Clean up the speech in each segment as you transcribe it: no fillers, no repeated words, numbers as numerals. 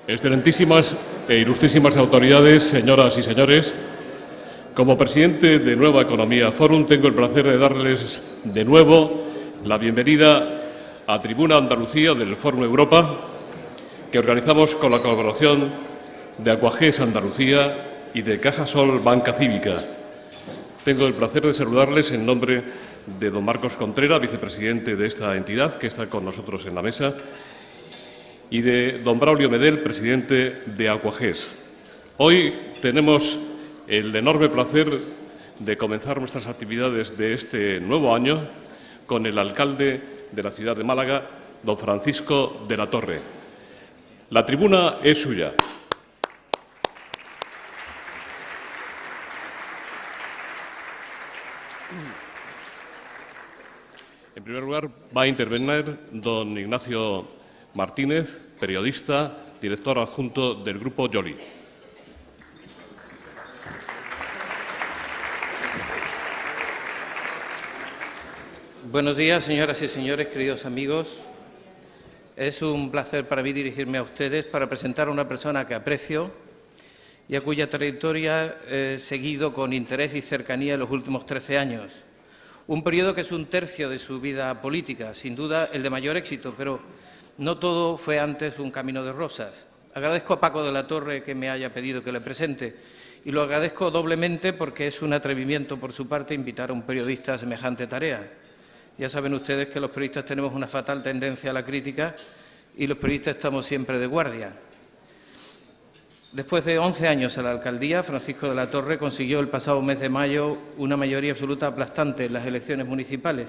Excelentísimas e ilustrísimas autoridades, señoras y señores, como presidente de Nueva Economía Forum tengo el placer de darles de nuevo la bienvenida a Tribuna Andalucía del Fórum Europa, que organizamos con la colaboración de Aquagés Andalucía y de Cajasol Banca Cívica. Tengo el placer de saludarles en nombre de don Marcos Contreras, vicepresidente de esta entidad, que está con nosotros en la mesa, y de don Braulio Medel, presidente de Aquagés. Hoy tenemos el enorme placer de comenzar nuestras actividades de este nuevo año con el alcalde de la ciudad de Málaga, don Francisco de la Torre. La tribuna es suya. En primer lugar, va a intervenir don Ignacio Martínez, periodista, director adjunto del Grupo Yoli. Buenos días, señoras y señores, queridos amigos. Es un placer para mí dirigirme a ustedes para presentar a una persona que aprecio y a cuya trayectoria he seguido con interés y cercanía en los últimos 13 años. Un periodo que es un tercio de su vida política, sin duda el de mayor éxito, pero no todo fue antes un camino de rosas. Agradezco a Paco de la Torre que me haya pedido que le presente y lo agradezco doblemente porque es un atrevimiento por su parte invitar a un periodista a semejante tarea. Ya saben ustedes que los periodistas tenemos una fatal tendencia a la crítica y los periodistas estamos siempre de guardia. Después de 11 años en la alcaldía, Francisco de la Torre consiguió el pasado mes de mayo una mayoría absoluta aplastante en las elecciones municipales.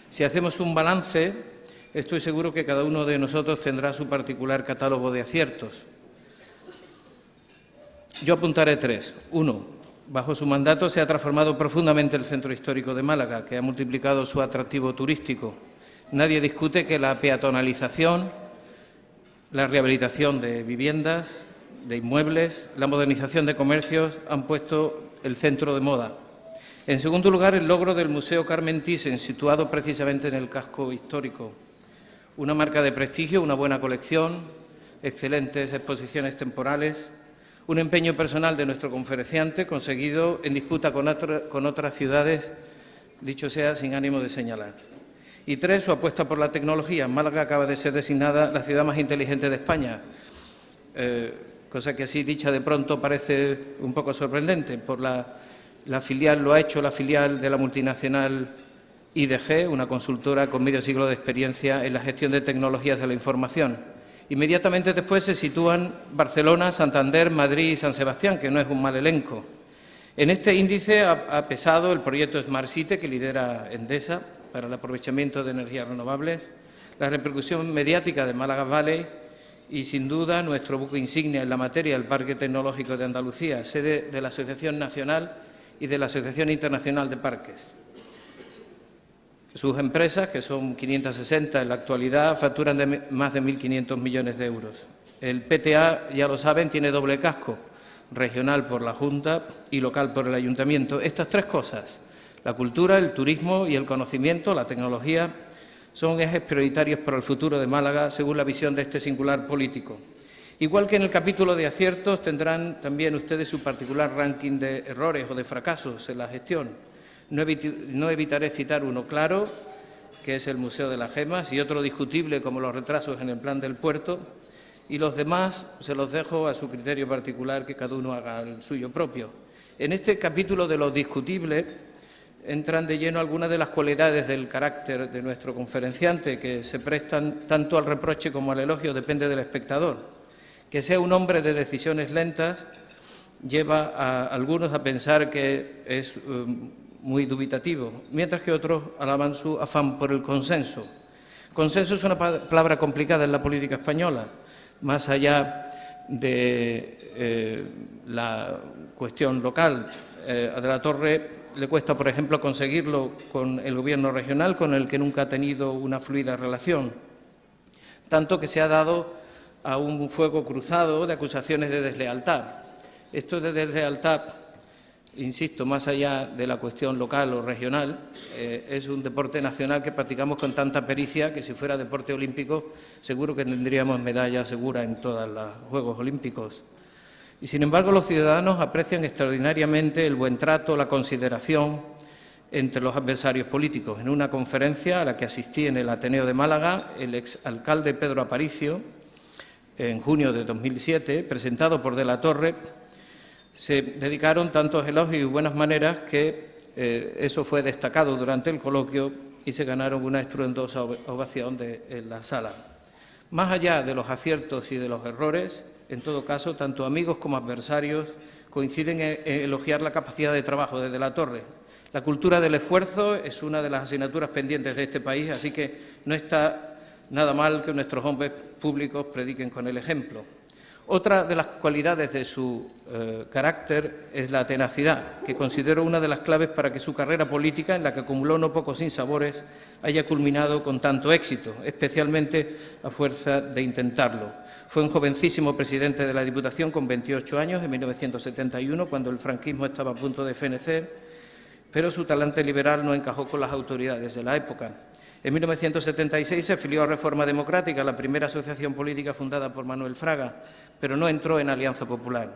Si hacemos un balance, estoy seguro que cada uno de nosotros tendrá su particular catálogo de aciertos. Yo apuntaré 3. 1. Bajo su mandato se ha transformado profundamente el centro histórico de Málaga, que ha multiplicado su atractivo turístico. Nadie discute que la peatonalización, la rehabilitación de viviendas, de inmuebles, la modernización de comercios han puesto el centro de moda. En segundo lugar, el logro del Museo Carmen Thyssen, situado precisamente en el casco histórico. Una marca de prestigio, una buena colección, excelentes exposiciones temporales, un empeño personal de nuestro conferenciante conseguido en disputa con otras ciudades, dicho sea sin ánimo de señalar. Y 3, su apuesta por la tecnología. Málaga acaba de ser designada la ciudad más inteligente de España, cosa que así dicha de pronto parece un poco sorprendente. Por la filial lo ha hecho la filial de la multinacional IDG, una consultora con medio siglo de experiencia en la gestión de tecnologías de la información. Inmediatamente después se sitúan Barcelona, Santander, Madrid y San Sebastián, que no es un mal elenco. En este índice ha pesado el proyecto Smart City, que lidera Endesa para el aprovechamiento de energías renovables, la repercusión mediática de Málaga Valley y, sin duda, nuestro buque insignia en la materia, el Parque Tecnológico de Andalucía, sede de la Asociación Nacional y de la Asociación Internacional de Parques. Sus empresas, que son 560 en la actualidad, facturan más de 1.500 millones de euros. El PTA, ya lo saben, tiene doble casco, regional por la Junta y local por el Ayuntamiento. Estas 3 cosas, la cultura, el turismo y el conocimiento, la tecnología, son ejes prioritarios para el futuro de Málaga, según la visión de este singular político. Igual que en el capítulo de aciertos, tendrán también ustedes su particular ranking de errores o de fracasos en la gestión. No evitaré citar uno claro, que es el Museo de las Gemas, y otro discutible, como los retrasos en el plan del puerto, y los demás se los dejo a su criterio particular, que cada uno haga el suyo propio. En este capítulo de lo discutible entran de lleno algunas de las cualidades del carácter de nuestro conferenciante, que se prestan tanto al reproche como al elogio, depende del espectador. Que sea un hombre de decisiones lentas lleva a algunos a pensar que es muy dubitativo, mientras que otros alaban su afán por el consenso. Consenso es una palabra complicada en la política española, más allá de la cuestión local. A De la Torre le cuesta, por ejemplo, conseguirlo con el Gobierno regional, con el que nunca ha tenido una fluida relación, tanto que se ha dado a un fuego cruzado de acusaciones de deslealtad. Esto de deslealtad insisto, más allá de la cuestión local o regional, es un deporte nacional que practicamos con tanta pericia que si fuera deporte olímpico seguro que tendríamos medalla segura en todos los Juegos Olímpicos. Y sin embargo los ciudadanos aprecian extraordinariamente el buen trato, la consideración entre los adversarios políticos. En una conferencia a la que asistí en el Ateneo de Málaga, el exalcalde Pedro Aparicio, en junio de 2007, presentado por De la Torre, se dedicaron tantos elogios y buenas maneras que eso fue destacado durante el coloquio y se ganaron una estruendosa ovación en la sala. Más allá de los aciertos y de los errores, en todo caso, tanto amigos como adversarios coinciden en elogiar la capacidad de trabajo de De la Torre. La cultura del esfuerzo es una de las asignaturas pendientes de este país, así que no está nada mal que nuestros hombres públicos prediquen con el ejemplo. Otra de las cualidades de su carácter es la tenacidad, que considero una de las claves para que su carrera política, en la que acumuló no pocos sinsabores, haya culminado con tanto éxito, especialmente a fuerza de intentarlo. Fue un jovencísimo presidente de la Diputación con 28 años, en 1971, cuando el franquismo estaba a punto de fenecer, pero su talante liberal no encajó con las autoridades de la época. En 1976 se afilió a Reforma Democrática, la primera asociación política fundada por Manuel Fraga, pero no entró en Alianza Popular.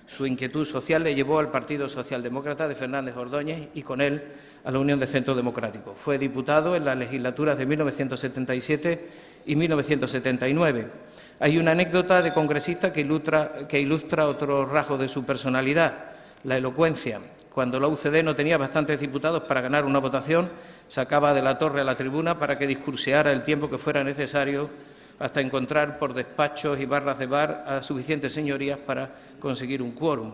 Su inquietud social le llevó al Partido Socialdemócrata de Fernández Ordóñez y con él a la Unión de Centro Democrático. Fue diputado en las legislaturas de 1977 y 1979. Hay una anécdota de congresista que ilustra otro rasgo de su personalidad, la elocuencia. Cuando la UCD no tenía bastantes diputados para ganar una votación, sacaba De la Torre a la tribuna para que discurseara el tiempo que fuera necesario hasta encontrar por despachos y barras de bar a suficientes señorías para conseguir un quórum.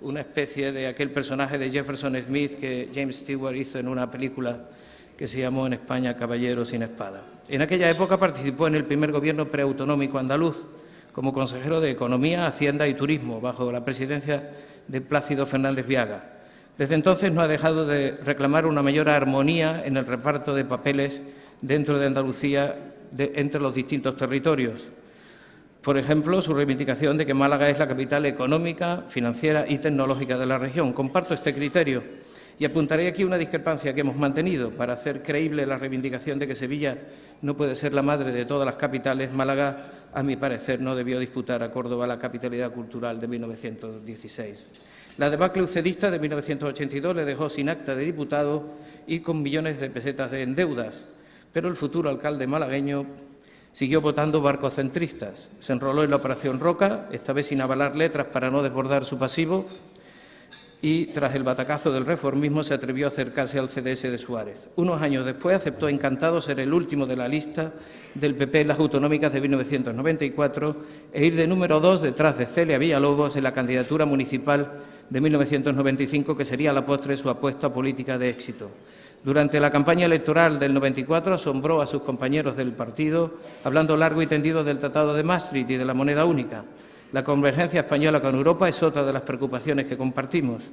Una especie de aquel personaje de Jefferson Smith que James Stewart hizo en una película que se llamó en España Caballero sin espada. En aquella época participó en el primer gobierno preautonómico andaluz como consejero de Economía, Hacienda y Turismo, bajo la presidencia de Plácido Fernández Viaga. Desde entonces no ha dejado de reclamar una mayor armonía en el reparto de papeles dentro de Andalucía entre los distintos territorios. Por ejemplo, su reivindicación de que Málaga es la capital económica, financiera y tecnológica de la región. Comparto este criterio y apuntaré aquí una discrepancia que hemos mantenido. Para hacer creíble la reivindicación de que Sevilla no puede ser la madre de todas las capitales, Málaga, a mi parecer, no debió disputar a Córdoba la capitalidad cultural de 1916. La debacle ucedista de 1982 le dejó sin acta de diputado y con millones de pesetas en deudas, pero el futuro alcalde malagueño siguió votando barcocentristas. Se enroló en la Operación Roca, esta vez sin avalar letras para no desbordar su pasivo, y tras el batacazo del reformismo se atrevió a acercarse al CDS de Suárez. Unos años después aceptó encantado ser el último de la lista del PP en las autonómicas de 1994 e ir de número 2 detrás de Celia Villalobos en la candidatura municipal de 1995, que sería a la postre su apuesta política de éxito. Durante la campaña electoral del 94 asombró a sus compañeros del partido, hablando largo y tendido del Tratado de Maastricht y de la moneda única. La convergencia española con Europa es otra de las preocupaciones que compartimos,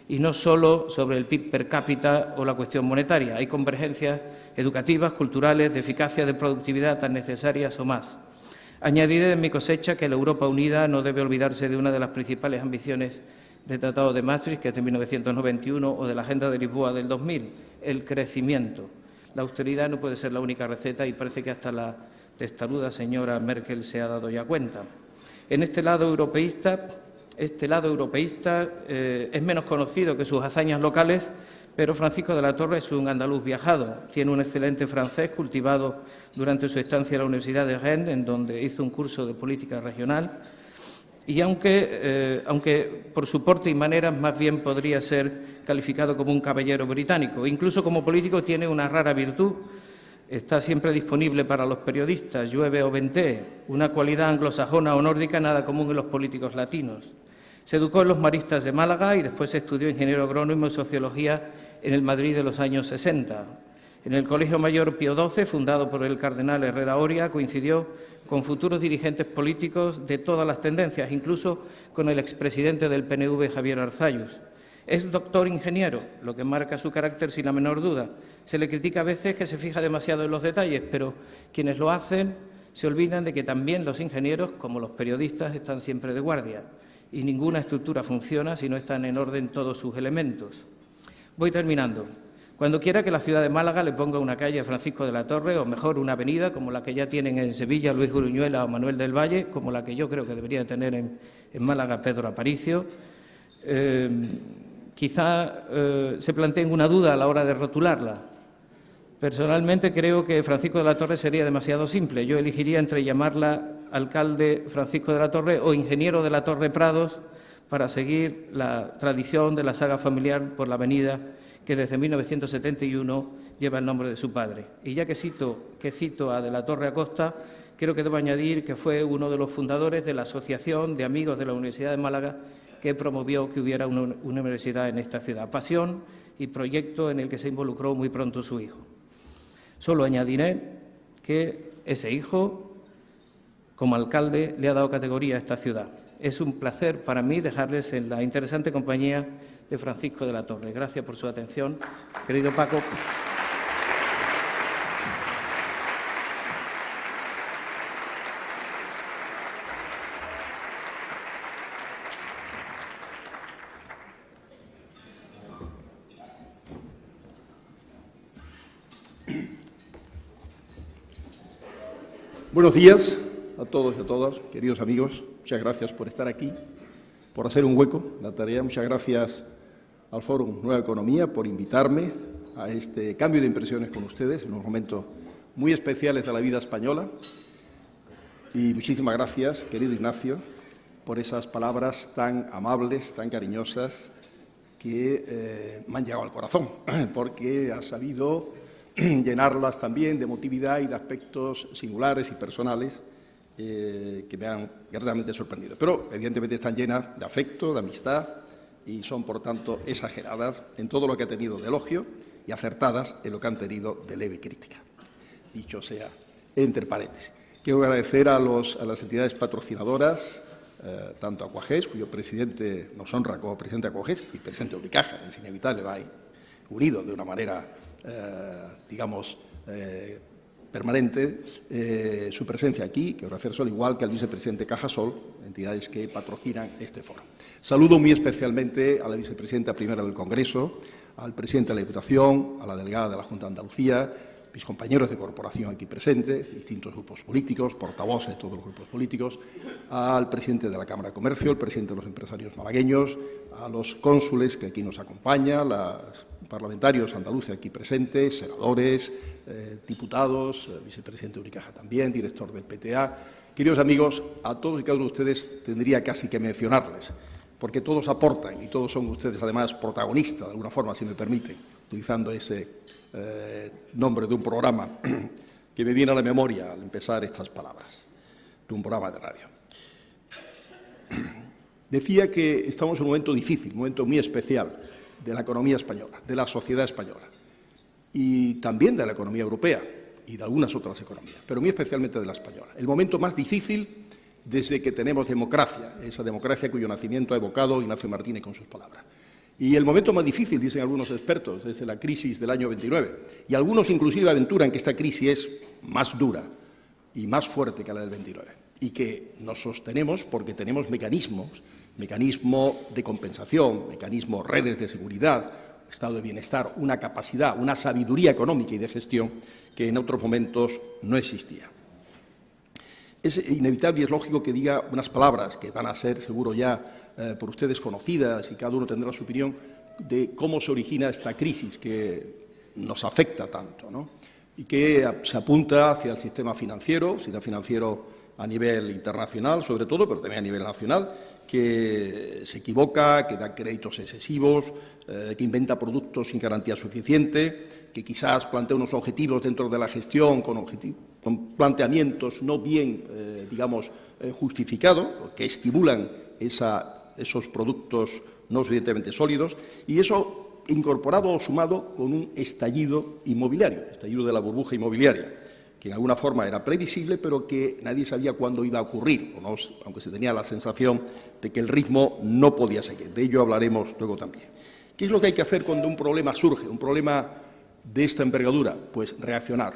y no solo sobre el PIB per cápita o la cuestión monetaria. Hay convergencias educativas, culturales, de eficacia, de productividad tan necesarias o más. Añadiré en mi cosecha que la Europa unida no debe olvidarse de una de las principales ambiciones del Tratado de Maastricht, que es de 1991, o de la Agenda de Lisboa del 2000, el crecimiento. La austeridad no puede ser la única receta y parece que hasta la testaruda señora Merkel se ha dado ya cuenta. En este lado europeísta es menos conocido que sus hazañas locales, pero Francisco de la Torre es un andaluz viajado. Tiene un excelente francés cultivado durante su estancia en la Universidad de Rennes, en donde hizo un curso de política regional. Y aunque por su porte y maneras más bien podría ser calificado como un caballero británico, incluso como político tiene una rara virtud: está siempre disponible para los periodistas, llueve o ventee, una cualidad anglosajona o nórdica nada común en los políticos latinos. Se educó en los Maristas de Málaga y después estudió ingeniero agrónomo y sociología en el Madrid de los años 60. En el Colegio Mayor Pío XII, fundado por el cardenal Herrera Oria, coincidió con futuros dirigentes políticos de todas las tendencias, incluso con el expresidente del PNV, Javier Arzallus. Es doctor ingeniero, lo que marca su carácter sin la menor duda. Se le critica a veces que se fija demasiado en los detalles, pero quienes lo hacen se olvidan de que también los ingenieros, como los periodistas, están siempre de guardia. y ninguna estructura funciona si no están en orden todos sus elementos. Voy terminando. Cuando quiera que la ciudad de Málaga le ponga una calle a Francisco de la Torre, o mejor una avenida como la que ya tienen en Sevilla Luis Gruñuela o Manuel del Valle, como la que yo creo que debería tener en Málaga Pedro Aparicio, quizá se planteen una duda a la hora de rotularla. Personalmente creo que Francisco de la Torre sería demasiado simple. Yo elegiría entre llamarla alcalde Francisco de la Torre o ingeniero de la Torre Prados para seguir la tradición de la saga familiar por la avenida que desde 1971 lleva el nombre de su padre. Y ya que cito a de la Torre Acosta, creo que debo añadir que fue uno de los fundadores de la Asociación de Amigos de la Universidad de Málaga que promovió que hubiera una universidad en esta ciudad. Pasión y proyecto en el que se involucró muy pronto su hijo. Solo añadiré que ese hijo, como alcalde, le ha dado categoría a esta ciudad. Es un placer para mí dejarles en la interesante compañía de Francisco de la Torre. Gracias por su atención, querido Paco. Buenos días a todos y a todas, queridos amigos. Muchas gracias por estar aquí, por hacer un hueco en la tarea. Muchas gracias al Fórum Nueva Economía por invitarme a este cambio de impresiones con ustedes en unos momentos muy especiales de la vida española. Y muchísimas gracias, querido Ignacio, por esas palabras tan amables, tan cariñosas, que me han llegado al corazón, porque has sabido llenarlas también de emotividad y de aspectos singulares y personales que me han gratamente sorprendido. Pero, evidentemente, están llenas de afecto, de amistad y son, por tanto, exageradas en todo lo que ha tenido de elogio y acertadas en lo que han tenido de leve crítica. Dicho sea, entre paréntesis. Quiero agradecer a las entidades patrocinadoras, tanto a Aquagés, cuyo presidente nos honra como presidente de Aquagés, y presidente de Unicaja, es inevitable, va unido de una manera permanente, su presencia aquí, que Cajasol, igual que al vicepresidente Cajasol, entidades que patrocinan este foro. Saludo muy especialmente a la vicepresidenta primera del Congreso, al presidente de la Diputación, a la delegada de la Junta de Andalucía, mis compañeros de corporación aquí presentes, distintos grupos políticos, portavoces de todos los grupos políticos, al presidente de la Cámara de Comercio, al presidente de los empresarios malagueños, a los cónsules que aquí nos acompañan, los parlamentarios andaluces aquí presentes, senadores, diputados, vicepresidente de Unicaja también, director del PTA. Queridos amigos, a todos y cada uno de ustedes tendría casi que mencionarles, porque todos aportan y todos son ustedes además protagonistas, de alguna forma, si me permiten, utilizando ese nombre de un programa que me viene a la memoria al empezar estas palabras, de un programa de radio. Decía que estamos en un momento difícil, un momento muy especial de la economía española, de la sociedad española y también de la economía europea y de algunas otras economías, pero muy especialmente de la española. El momento más difícil desde que tenemos democracia, esa democracia cuyo nacimiento ha evocado Ignacio Martínez con sus palabras. Y el momento más difícil, dicen algunos expertos, desde la crisis del año 29. Y algunos inclusive aventuran que esta crisis es más dura y más fuerte que la del 29. Y que nos sostenemos porque tenemos mecanismo de compensación, mecanismos, redes de seguridad, estado de bienestar, una capacidad, una sabiduría económica y de gestión que en otros momentos no existía. Es inevitable y es lógico que diga unas palabras que van a ser, seguro ya, por ustedes conocidas y cada uno tendrá su opinión de cómo se origina esta crisis que nos afecta tanto, ¿no? Y que se apunta hacia el sistema financiero a nivel internacional, sobre todo, pero también a nivel nacional, que se equivoca, que da créditos excesivos, que inventa productos sin garantía suficiente, que quizás plantea unos objetivos dentro de la gestión con planteamientos no bien, justificados, que estimulan esos productos no suficientemente sólidos, y eso incorporado o sumado con un estallido inmobiliario, estallido de la burbuja inmobiliaria, que en alguna forma era previsible, pero que nadie sabía cuándo iba a ocurrir, o no, aunque se tenía la sensación de que el ritmo no podía seguir. De ello hablaremos luego también. ¿Qué es lo que hay que hacer cuando un problema surge, un problema de esta envergadura? Pues reaccionar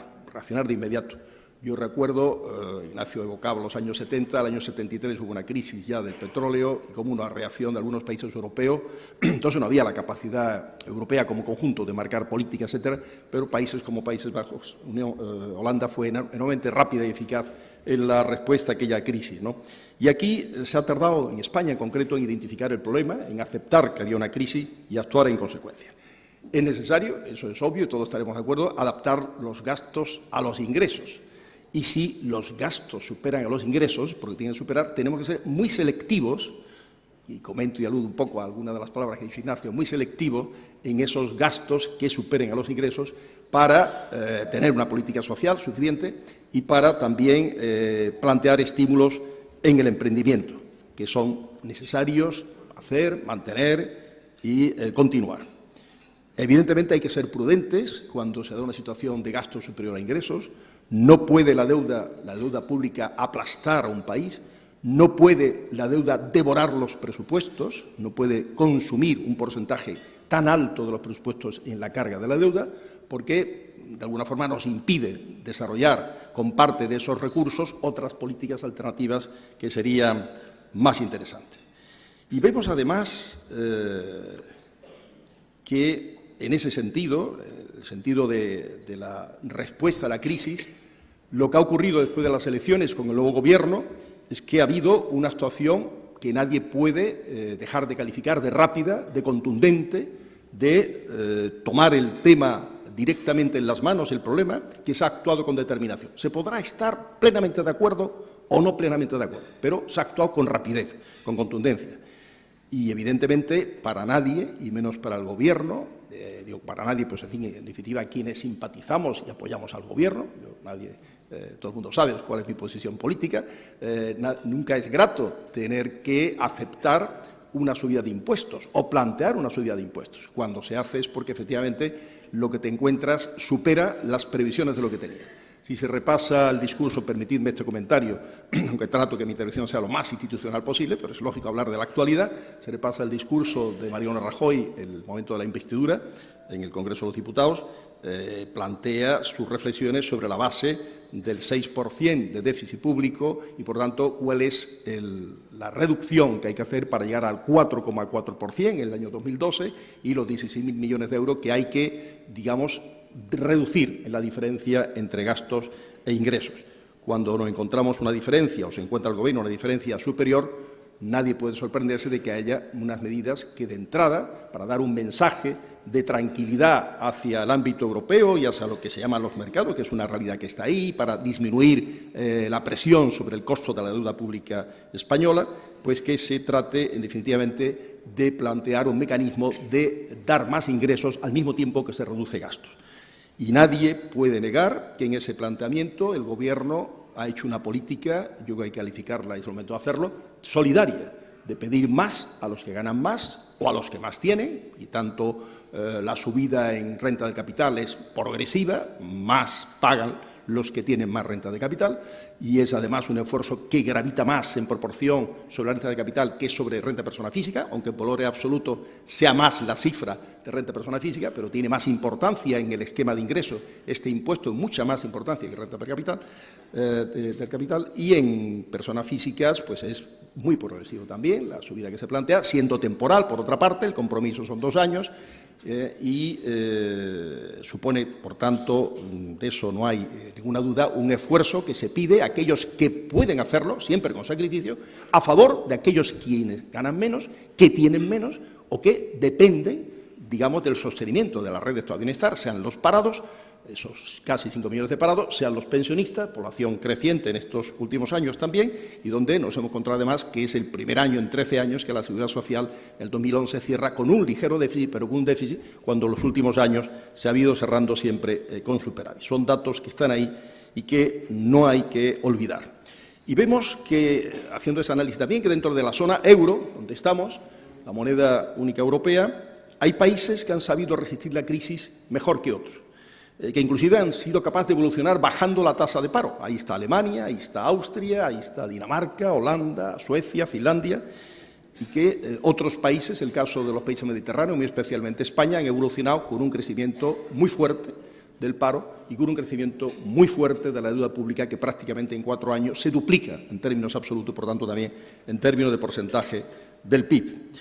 de inmediato. Yo recuerdo, Ignacio evocaba los años 70, el año 73 hubo una crisis ya del petróleo y como una reacción de algunos países europeos. Entonces no había la capacidad europea como conjunto de marcar políticas, etcétera, pero países como Países Bajos, Holanda fue enormemente rápida y eficaz en la respuesta a aquella crisis, ¿no? Y aquí se ha tardado, en España en concreto, en identificar el problema, en aceptar que había una crisis y actuar en consecuencia. Es necesario, eso es obvio y todos estaremos de acuerdo, adaptar los gastos a los ingresos. Y si los gastos superan a los ingresos, porque tienen que superar, tenemos que ser muy selectivos, y comento y aludo un poco a alguna de las palabras que dice Ignacio, muy selectivo en esos gastos que superen a los ingresos para tener una política social suficiente y para también plantear estímulos en el emprendimiento, que son necesarios hacer, mantener y continuar. Evidentemente hay que ser prudentes cuando se da una situación de gasto superior a ingresos. No puede la deuda pública aplastar a un país, no puede la deuda devorar los presupuestos, no puede consumir un porcentaje tan alto de los presupuestos en la carga de la deuda, porque de alguna forma nos impide desarrollar con parte de esos recursos otras políticas alternativas que serían más interesantes. Y vemos además que en ese sentido, el sentido de la respuesta a la crisis, lo que ha ocurrido después de las elecciones con el nuevo Gobierno es que ha habido una actuación que nadie puede dejar de calificar de rápida, de contundente, de tomar el tema directamente en las manos, el problema, que se ha actuado con determinación. Se podrá estar plenamente de acuerdo o no plenamente de acuerdo, pero se ha actuado con rapidez, con contundencia. Y, evidentemente, para nadie, y menos para el Gobierno, digo para nadie, pues en fin, en definitiva, quienes simpatizamos y apoyamos al Gobierno, todo el mundo sabe cuál es mi posición política, nunca es grato tener que aceptar una subida de impuestos o plantear una subida de impuestos. Cuando se hace es porque, efectivamente, lo que te encuentras supera las previsiones de lo que tenía. Si se repasa el discurso, permitidme este comentario, aunque trato que mi intervención sea lo más institucional posible, pero es lógico hablar de la actualidad, se repasa el discurso de Mariano Rajoy en el momento de la investidura en el Congreso de los Diputados, plantea sus reflexiones sobre la base del 6% de déficit público y, por tanto, cuál es la reducción que hay que hacer para llegar al 4,4% en el año 2012 y los 16.000 millones de euros que hay que, digamos, reducir en la diferencia entre gastos e ingresos. Cuando nos encontramos una diferencia o se encuentra el Gobierno una diferencia superior, nadie puede sorprenderse de que haya unas medidas que, de entrada, para dar un mensaje de tranquilidad hacia el ámbito europeo y hacia lo que se llaman los mercados, que es una realidad que está ahí, para disminuir la presión sobre el costo de la deuda pública española, pues que se trate, definitivamente, de plantear un mecanismo de dar más ingresos al mismo tiempo que se reduce gastos. Y nadie puede negar que en ese planteamiento el Gobierno ha hecho una política, yo creo que hay que calificarla, es el momento de hacerlo, solidaria, de pedir más a los que ganan más o a los que más tienen, y tanto la subida en renta de capital es progresiva, más pagan los que tienen más renta de capital, y es además un esfuerzo que gravita más en proporción sobre la renta de capital que sobre renta de persona física, aunque en valor absoluto sea más la cifra de renta de persona física, pero tiene más importancia en el esquema de ingresos este impuesto, mucha más importancia que renta per capital, del capital, y en personas físicas pues es muy progresivo también la subida que se plantea, siendo temporal, por otra parte, el compromiso son 2 años, y supone, por tanto, de eso no hay ninguna duda, un esfuerzo que se pide a aquellos que pueden hacerlo, siempre con sacrificio, a favor de aquellos quienes ganan menos, que tienen menos o que dependen, digamos, del sostenimiento de la red de estado de bienestar, sean los parados, esos casi 5 millones de parados, sean los pensionistas, población creciente en estos últimos años también, y donde nos hemos encontrado además que es el primer año en 13 años que la Seguridad Social, el 2011, cierra con un ligero déficit, pero con un déficit cuando en los últimos años se ha ido cerrando siempre con superávit. Son datos que están ahí y que no hay que olvidar. Y vemos que, haciendo ese análisis también, que dentro de la zona euro, donde estamos, la moneda única europea, hay países que han sabido resistir la crisis mejor que otros, que inclusive han sido capaces de evolucionar bajando la tasa de paro. Ahí está Alemania, ahí está Austria, ahí está Dinamarca, Holanda, Suecia, Finlandia, y que otros países, el caso de los países mediterráneos, muy especialmente España, han evolucionado con un crecimiento muy fuerte del paro y con un crecimiento muy fuerte de la deuda pública que prácticamente en 4 años se duplica en términos absolutos, por tanto también en términos de porcentaje del PIB.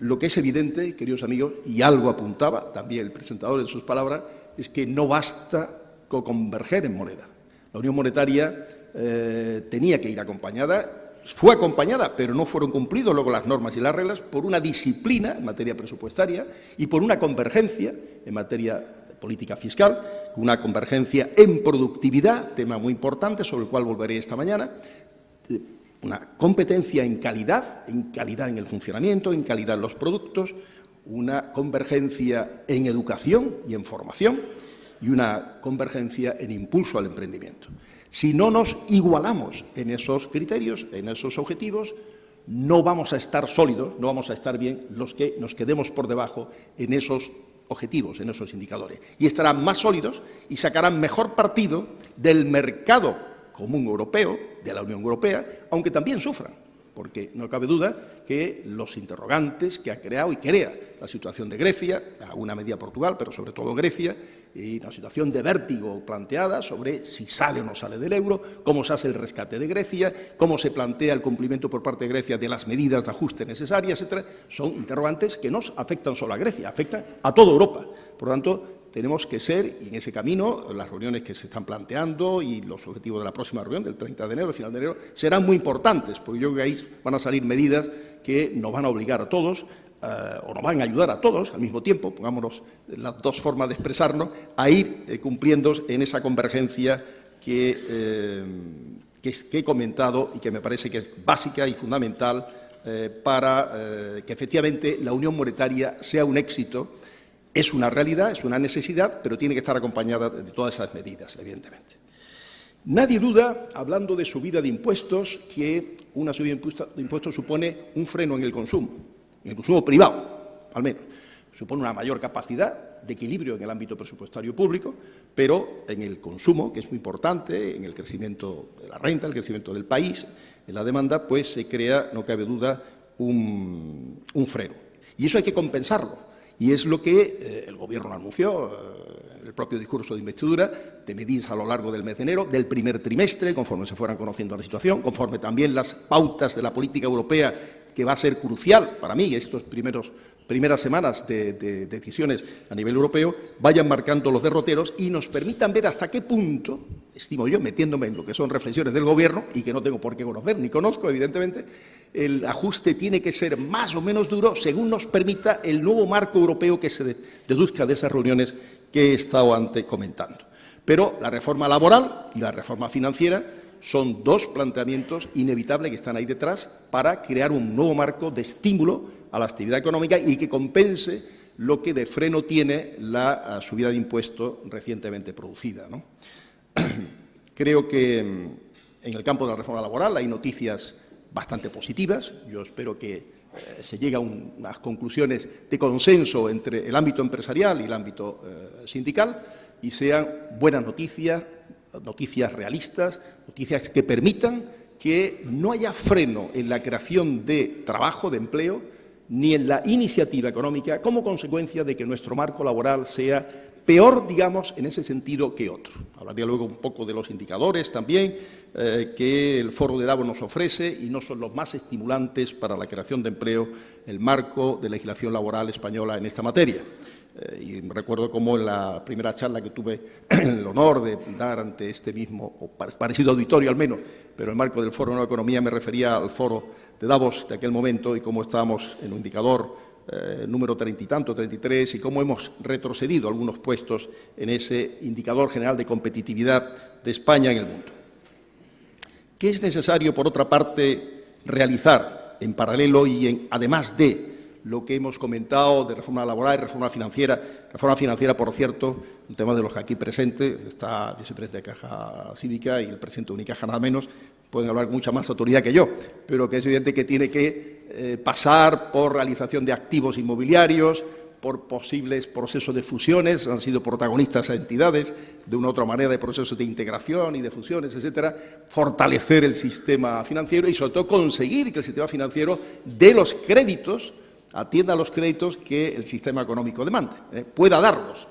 Lo que es evidente, queridos amigos, y algo apuntaba también el presentador en sus palabras, es que no basta con converger en moneda. La unión monetaria tenía que ir acompañada, fue acompañada, pero no fueron cumplidos luego las normas y las reglas, por una disciplina en materia presupuestaria y por una convergencia en materia política fiscal, una convergencia en productividad, tema muy importante sobre el cual volveré esta mañana, una competencia en calidad en el funcionamiento, en calidad en los productos, una convergencia en educación y en formación y una convergencia en impulso al emprendimiento. Si no nos igualamos en esos criterios, en esos objetivos, no vamos a estar sólidos, no vamos a estar bien los que nos quedemos por debajo en esos objetivos, en esos indicadores. Y estarán más sólidos y sacarán mejor partido del mercado común europeo, de la Unión Europea, aunque también sufran, porque no cabe duda que los interrogantes que ha creado y crea la situación de Grecia, en alguna medida Portugal, pero sobre todo Grecia, y una situación de vértigo planteada sobre si sale o no sale del euro, cómo se hace el rescate de Grecia, cómo se plantea el cumplimiento por parte de Grecia de las medidas de ajuste necesarias, etcétera, son interrogantes que no afectan solo a Grecia, afectan a toda Europa. Por lo tanto, tenemos que ser, y en ese camino, las reuniones que se están planteando y los objetivos de la próxima reunión, del 30 de enero, al final de enero, serán muy importantes, porque yo creo que ahí van a salir medidas que nos van a obligar a todos, o nos van a ayudar a todos al mismo tiempo, pongámonos las dos formas de expresarnos, a ir cumpliendo en esa convergencia que he comentado y que me parece que es básica y fundamental para que efectivamente la unión monetaria sea un éxito. Es una realidad, es una necesidad, pero tiene que estar acompañada de todas esas medidas, evidentemente. Nadie duda, hablando de subida de impuestos, que una subida de impuestos supone un freno en el consumo privado, al menos. Supone una mayor capacidad de equilibrio en el ámbito presupuestario público, pero en el consumo, que es muy importante, en el crecimiento de la renta, el crecimiento del país, en la demanda, pues se crea, no cabe duda, un freno. Y eso hay que compensarlo. Y es lo que el Gobierno anunció en el propio discurso de investidura, de medidas a lo largo del mes de enero, del primer trimestre, conforme se fueran conociendo la situación, conforme también las pautas de la política europea, que va a ser crucial para mí estos primeras semanas de decisiones a nivel europeo, vayan marcando los derroteros y nos permitan ver hasta qué punto, estimo yo, metiéndome en lo que son reflexiones del Gobierno, y que no tengo por qué conocer, ni conozco, evidentemente, el ajuste tiene que ser más o menos duro según nos permita el nuevo marco europeo que se deduzca de esas reuniones que he estado antes comentando. Pero la reforma laboral y la reforma financiera son dos planteamientos inevitables que están ahí detrás para crear un nuevo marco de estímulo a la actividad económica y que compense lo que de freno tiene la subida de impuestos recientemente producida, ¿no? Creo que en el campo de la reforma laboral hay noticias bastante positivas. Yo espero que se llegue a unas conclusiones de consenso entre el ámbito empresarial y el ámbito sindical y sean buenas noticias, noticias realistas, noticias que permitan que no haya freno en la creación de trabajo, de empleo, ni en la iniciativa económica como consecuencia de que nuestro marco laboral sea peor, digamos, en ese sentido que otro. Hablaría luego un poco de los indicadores también que el Foro de Davos nos ofrece y no son los más estimulantes para la creación de empleo el marco de legislación laboral española en esta materia. Y recuerdo cómo en la primera charla que tuve el honor de dar ante este mismo, o parecido auditorio al menos, pero en el marco del Foro de Nueva Economía me refería al Foro de Davos de aquel momento y cómo estábamos en un indicador número 30 y tanto, 33, y cómo hemos retrocedido algunos puestos en ese indicador general de competitividad de España en el mundo. ¿Qué es necesario, por otra parte, realizar en paralelo y además de lo que hemos comentado de reforma laboral y reforma financiera? Reforma financiera, por cierto, un tema de los que aquí presentes, está el vicepresidente de Caja Cívica y el presidente de Unicaja, nada menos, pueden hablar con mucha más autoridad que yo, pero que es evidente que tiene que pasar por realización de activos inmobiliarios, por posibles procesos de fusiones, han sido protagonistas a entidades, de una u otra manera de procesos de integración y de fusiones, etcétera, fortalecer el sistema financiero y sobre todo conseguir que el sistema financiero dé los créditos atienda a los créditos que el sistema económico demande. Pueda darlos,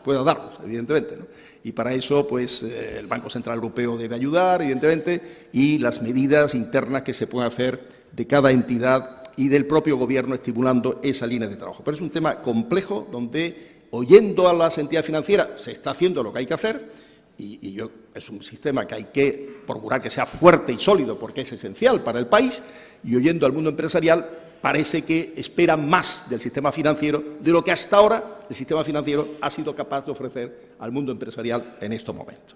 evidentemente, ¿no? Y para eso, pues, el Banco Central Europeo debe ayudar, evidentemente, y las medidas internas que se puedan hacer de cada entidad y del propio Gobierno estimulando esa línea de trabajo. Pero es un tema complejo donde, oyendo a las entidades financieras, se está haciendo lo que hay que hacer y es un sistema que hay que procurar que sea fuerte y sólido porque es esencial para el país, y oyendo al mundo empresarial parece que esperan más del sistema financiero de lo que hasta ahora el sistema financiero ha sido capaz de ofrecer al mundo empresarial en estos momentos.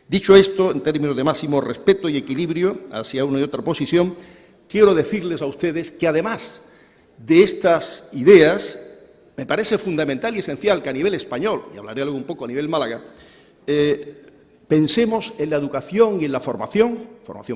Dicho esto, en términos de máximo respeto y equilibrio hacia una y otra posición, quiero decirles a ustedes que además de estas ideas, me parece fundamental y esencial que a nivel español, y hablaré algo un poco a nivel Málaga, pensemos en la educación y en la formación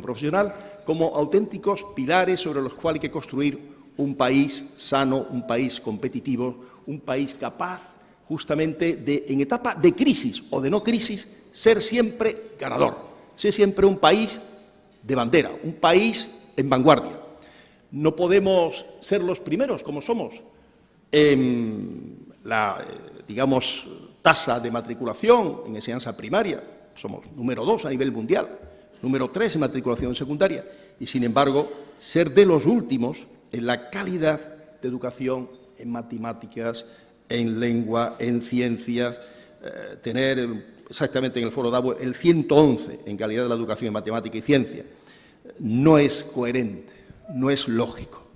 profesional, como auténticos pilares sobre los cuales hay que construir un país sano, un país competitivo, un país capaz justamente de, en etapa de crisis o de no crisis, ser siempre ganador, ser siempre un país de bandera, un país en vanguardia. No podemos ser los primeros, como somos, en la, digamos, tasa de matriculación en enseñanza primaria. Somos número 2 a nivel mundial, número 3 en matriculación secundaria y, sin embargo, ser de los últimos en la calidad de educación en matemáticas, en lengua, en ciencias, tener exactamente en el Foro Davos el 111 en calidad de la educación en matemática y ciencia. No es coherente, no es lógico.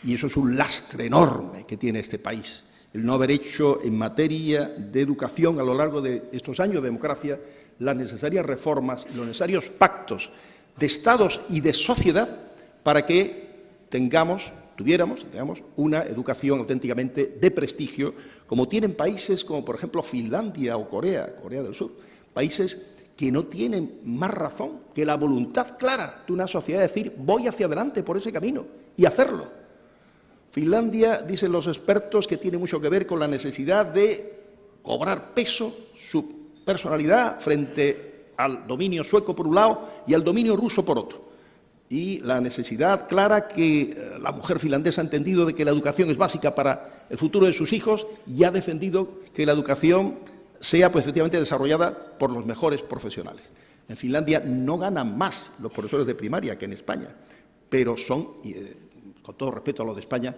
Y eso es un lastre enorme que tiene este país, el no haber hecho en materia de educación a lo largo de estos años de democracia las necesarias reformas y los necesarios pactos de estados y de sociedad para que tuviéramos una educación auténticamente de prestigio, como tienen países como, por ejemplo, Finlandia o Corea del Sur, países que no tienen más razón que la voluntad clara de una sociedad de decir voy hacia adelante por ese camino y hacerlo. Finlandia, dicen los expertos, que tiene mucho que ver con la necesidad de cobrar peso su personalidad frente al dominio sueco por un lado y al dominio ruso por otro. Y la necesidad clara que la mujer finlandesa ha entendido de que la educación es básica para el futuro de sus hijos y ha defendido que la educación sea, pues, efectivamente desarrollada por los mejores profesionales. En Finlandia no ganan más los profesores de primaria que en España, pero son, con todo respeto a los de España,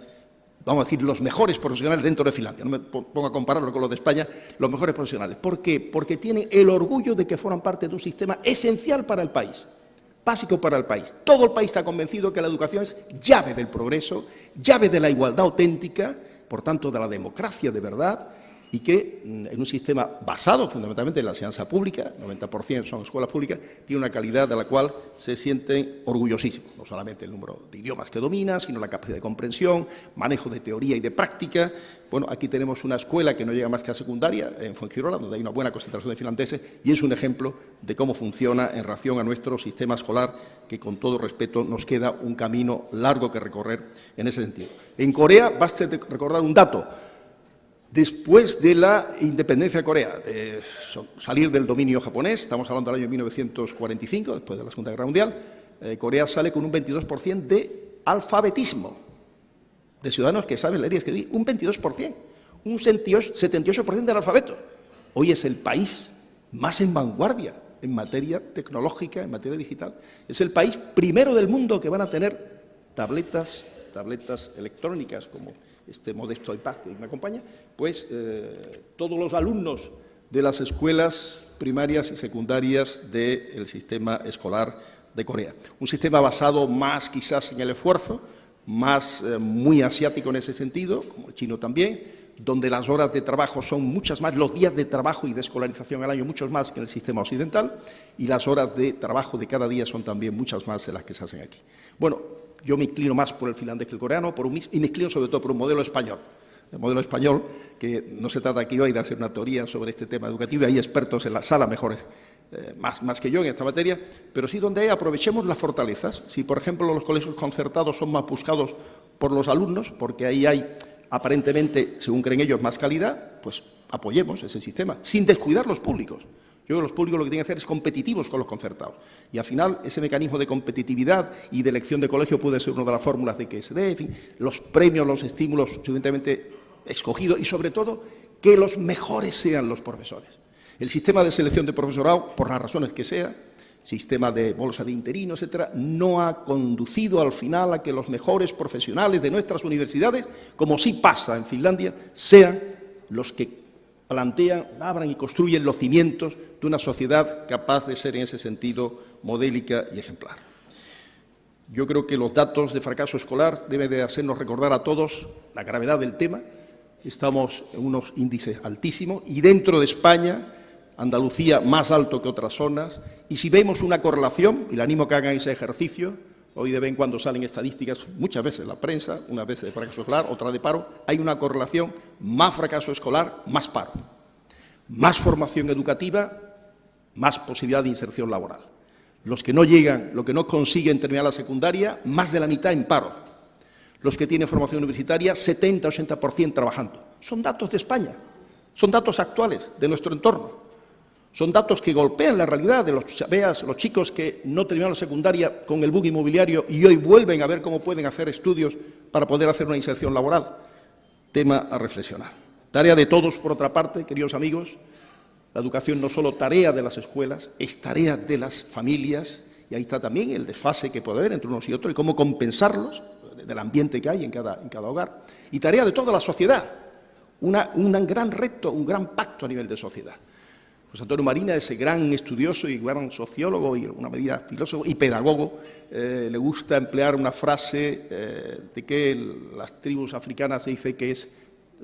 vamos a decir, los mejores profesionales dentro de Finlandia. No me pongo a compararlo con los de España, los mejores profesionales. ¿Por qué? Porque tienen el orgullo de que forman parte de un sistema esencial para el país, básico para el país. Todo el país está convencido que la educación es llave del progreso, llave de la igualdad auténtica, por tanto, de la democracia de verdad, y que en un sistema basado fundamentalmente en la enseñanza pública, 90% son escuelas públicas, tiene una calidad de la cual se sienten orgullosísimos. No solamente el número de idiomas que domina, sino la capacidad de comprensión, manejo de teoría y de práctica. Bueno, aquí tenemos una escuela que no llega más que a secundaria, en Fuengirola, donde hay una buena concentración de finlandeses, y es un ejemplo de cómo funciona en relación a nuestro sistema escolar, que con todo respeto nos queda un camino largo que recorrer en ese sentido. En Corea, basta recordar un dato. Después de la independencia de Corea, salir del dominio japonés, estamos hablando del año 1945, después de la Segunda Guerra Mundial, Corea sale con un 22% de alfabetismo, de ciudadanos que saben leer y escribir, un 22%, un 78% del alfabeto. Hoy es el país más en vanguardia en materia tecnológica, en materia digital. Es el país primero del mundo que van a tener tabletas electrónicas, como este modesto iPad que me acompaña, pues todos los alumnos de las escuelas primarias y secundarias del sistema escolar de Corea. Un sistema basado más quizás en el esfuerzo, más muy asiático en ese sentido, como el chino también, donde las horas de trabajo son muchas más, los días de trabajo y de escolarización al año muchos más que en el sistema occidental, y las horas de trabajo de cada día son también muchas más de las que se hacen aquí. Bueno, yo me inclino más por el finlandés que el coreano, y me inclino sobre todo por un modelo español. El modelo español, que no se trata aquí hoy de hacer una teoría sobre este tema educativo, hay expertos en la sala mejores, más que yo en esta materia, pero sí donde aprovechemos las fortalezas. Si, por ejemplo, los colegios concertados son más buscados por los alumnos, porque ahí hay, aparentemente, según creen ellos, más calidad, pues apoyemos ese sistema, sin descuidar los públicos. Yo creo que los públicos lo que tienen que hacer es competitivos con los concertados. Y al final ese mecanismo de competitividad y de elección de colegio puede ser una de las fórmulas de que se dé, en fin, los premios, los estímulos suficientemente escogidos y, sobre todo, que los mejores sean los profesores. El sistema de selección de profesorado, por las razones que sea, sistema de bolsa de interino, etcétera, no ha conducido al final a que los mejores profesionales de nuestras universidades, como sí pasa en Finlandia, sean los que plantean, abran y construyen los cimientos de una sociedad capaz de ser en ese sentido modélica y ejemplar. Yo creo que los datos de fracaso escolar deben de hacernos recordar a todos la gravedad del tema. Estamos en unos índices altísimos y dentro de España, Andalucía más alto que otras zonas, y si vemos una correlación, y le animo a que hagan ese ejercicio, hoy de vez en cuando salen estadísticas, muchas veces en la prensa, una vez de fracaso escolar, otra de paro, hay una correlación, más fracaso escolar, más paro, más formación educativa, más posibilidad de inserción laboral. Los que no llegan, los que no consiguen terminar la secundaria, más de la mitad en paro. Los que tienen formación universitaria, 70-80% trabajando. Son datos de España, son datos actuales de nuestro entorno. Son datos que golpean la realidad de los chicos que no terminaron la secundaria con el boom inmobiliario y hoy vuelven a ver cómo pueden hacer estudios para poder hacer una inserción laboral. Tema a reflexionar. Tarea de todos, por otra parte, queridos amigos. La educación no solo tarea de las escuelas, es tarea de las familias y ahí está también el desfase que puede haber entre unos y otros y cómo compensarlos del ambiente que hay en cada hogar. Y tarea de toda la sociedad. Un gran reto, un gran pacto a nivel de sociedad. José Antonio Marina, ese gran estudioso y gran sociólogo y una medida filósofo y pedagogo, le gusta emplear una frase de que las tribus africanas se dice que es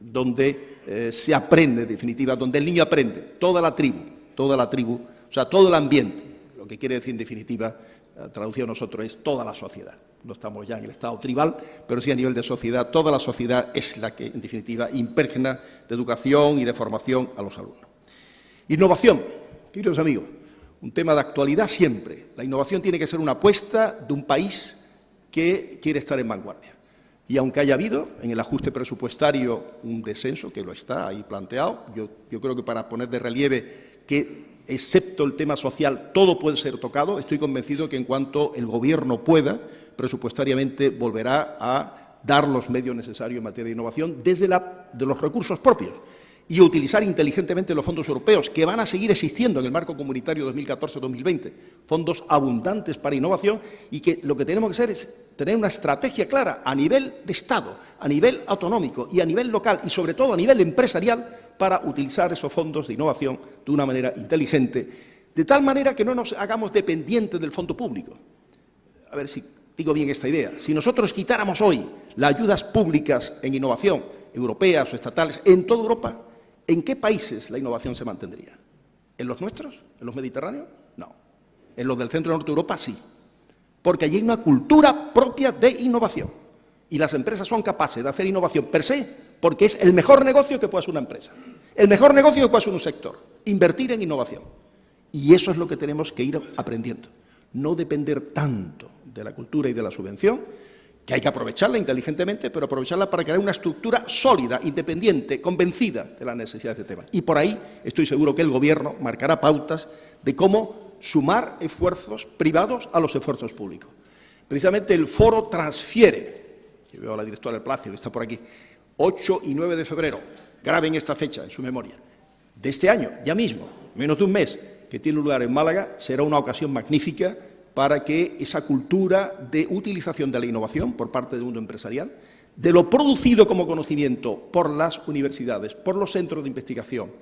donde se aprende, en definitiva, donde el niño aprende, toda la tribu, o sea, todo el ambiente, lo que quiere decir en definitiva, traducido a nosotros, es toda la sociedad. No estamos ya en el estado tribal, pero sí a nivel de sociedad, toda la sociedad es la que, en definitiva, impregna de educación y de formación a los alumnos. Innovación, queridos amigos, un tema de actualidad siempre. La innovación tiene que ser una apuesta de un país que quiere estar en vanguardia. Y aunque haya habido en el ajuste presupuestario un descenso, que lo está ahí planteado, yo creo que para poner de relieve que, excepto el tema social, todo puede ser tocado, estoy convencido que en cuanto el Gobierno pueda, presupuestariamente volverá a dar los medios necesarios en materia de innovación desde de los recursos propios. Y utilizar inteligentemente los fondos europeos, que van a seguir existiendo en el marco comunitario 2014-2020, fondos abundantes para innovación, y que lo que tenemos que hacer es tener una estrategia clara a nivel de Estado, a nivel autonómico y a nivel local, y sobre todo a nivel empresarial, para utilizar esos fondos de innovación de una manera inteligente, de tal manera que no nos hagamos dependientes del fondo público. A ver si digo bien esta idea. Si nosotros quitáramos hoy las ayudas públicas en innovación, europeas o estatales, en toda Europa, ¿en qué países la innovación se mantendría? ¿En los nuestros? ¿En los mediterráneos? No. En los del centro y norte de Europa sí. Porque allí hay una cultura propia de innovación. Y las empresas son capaces de hacer innovación per se, porque es el mejor negocio que puede hacer una empresa. El mejor negocio que puede hacer un sector. Invertir en innovación. Y eso es lo que tenemos que ir aprendiendo. No depender tanto de la cultura y de la subvención, que hay que aprovecharla inteligentemente, pero aprovecharla para crear una estructura sólida, independiente, convencida de las necesidades de este tema. Y por ahí estoy seguro que el Gobierno marcará pautas de cómo sumar esfuerzos privados a los esfuerzos públicos. Precisamente el foro transfiere, yo veo a la directora del Palacio, que está por aquí, 8 y 9 de febrero, graben esta fecha en su memoria, de este año, ya mismo, menos de un mes, que tiene lugar en Málaga, será una ocasión magnífica para que esa cultura de utilización de la innovación por parte del mundo empresarial, de lo producido como conocimiento por las universidades, por los centros de investigación,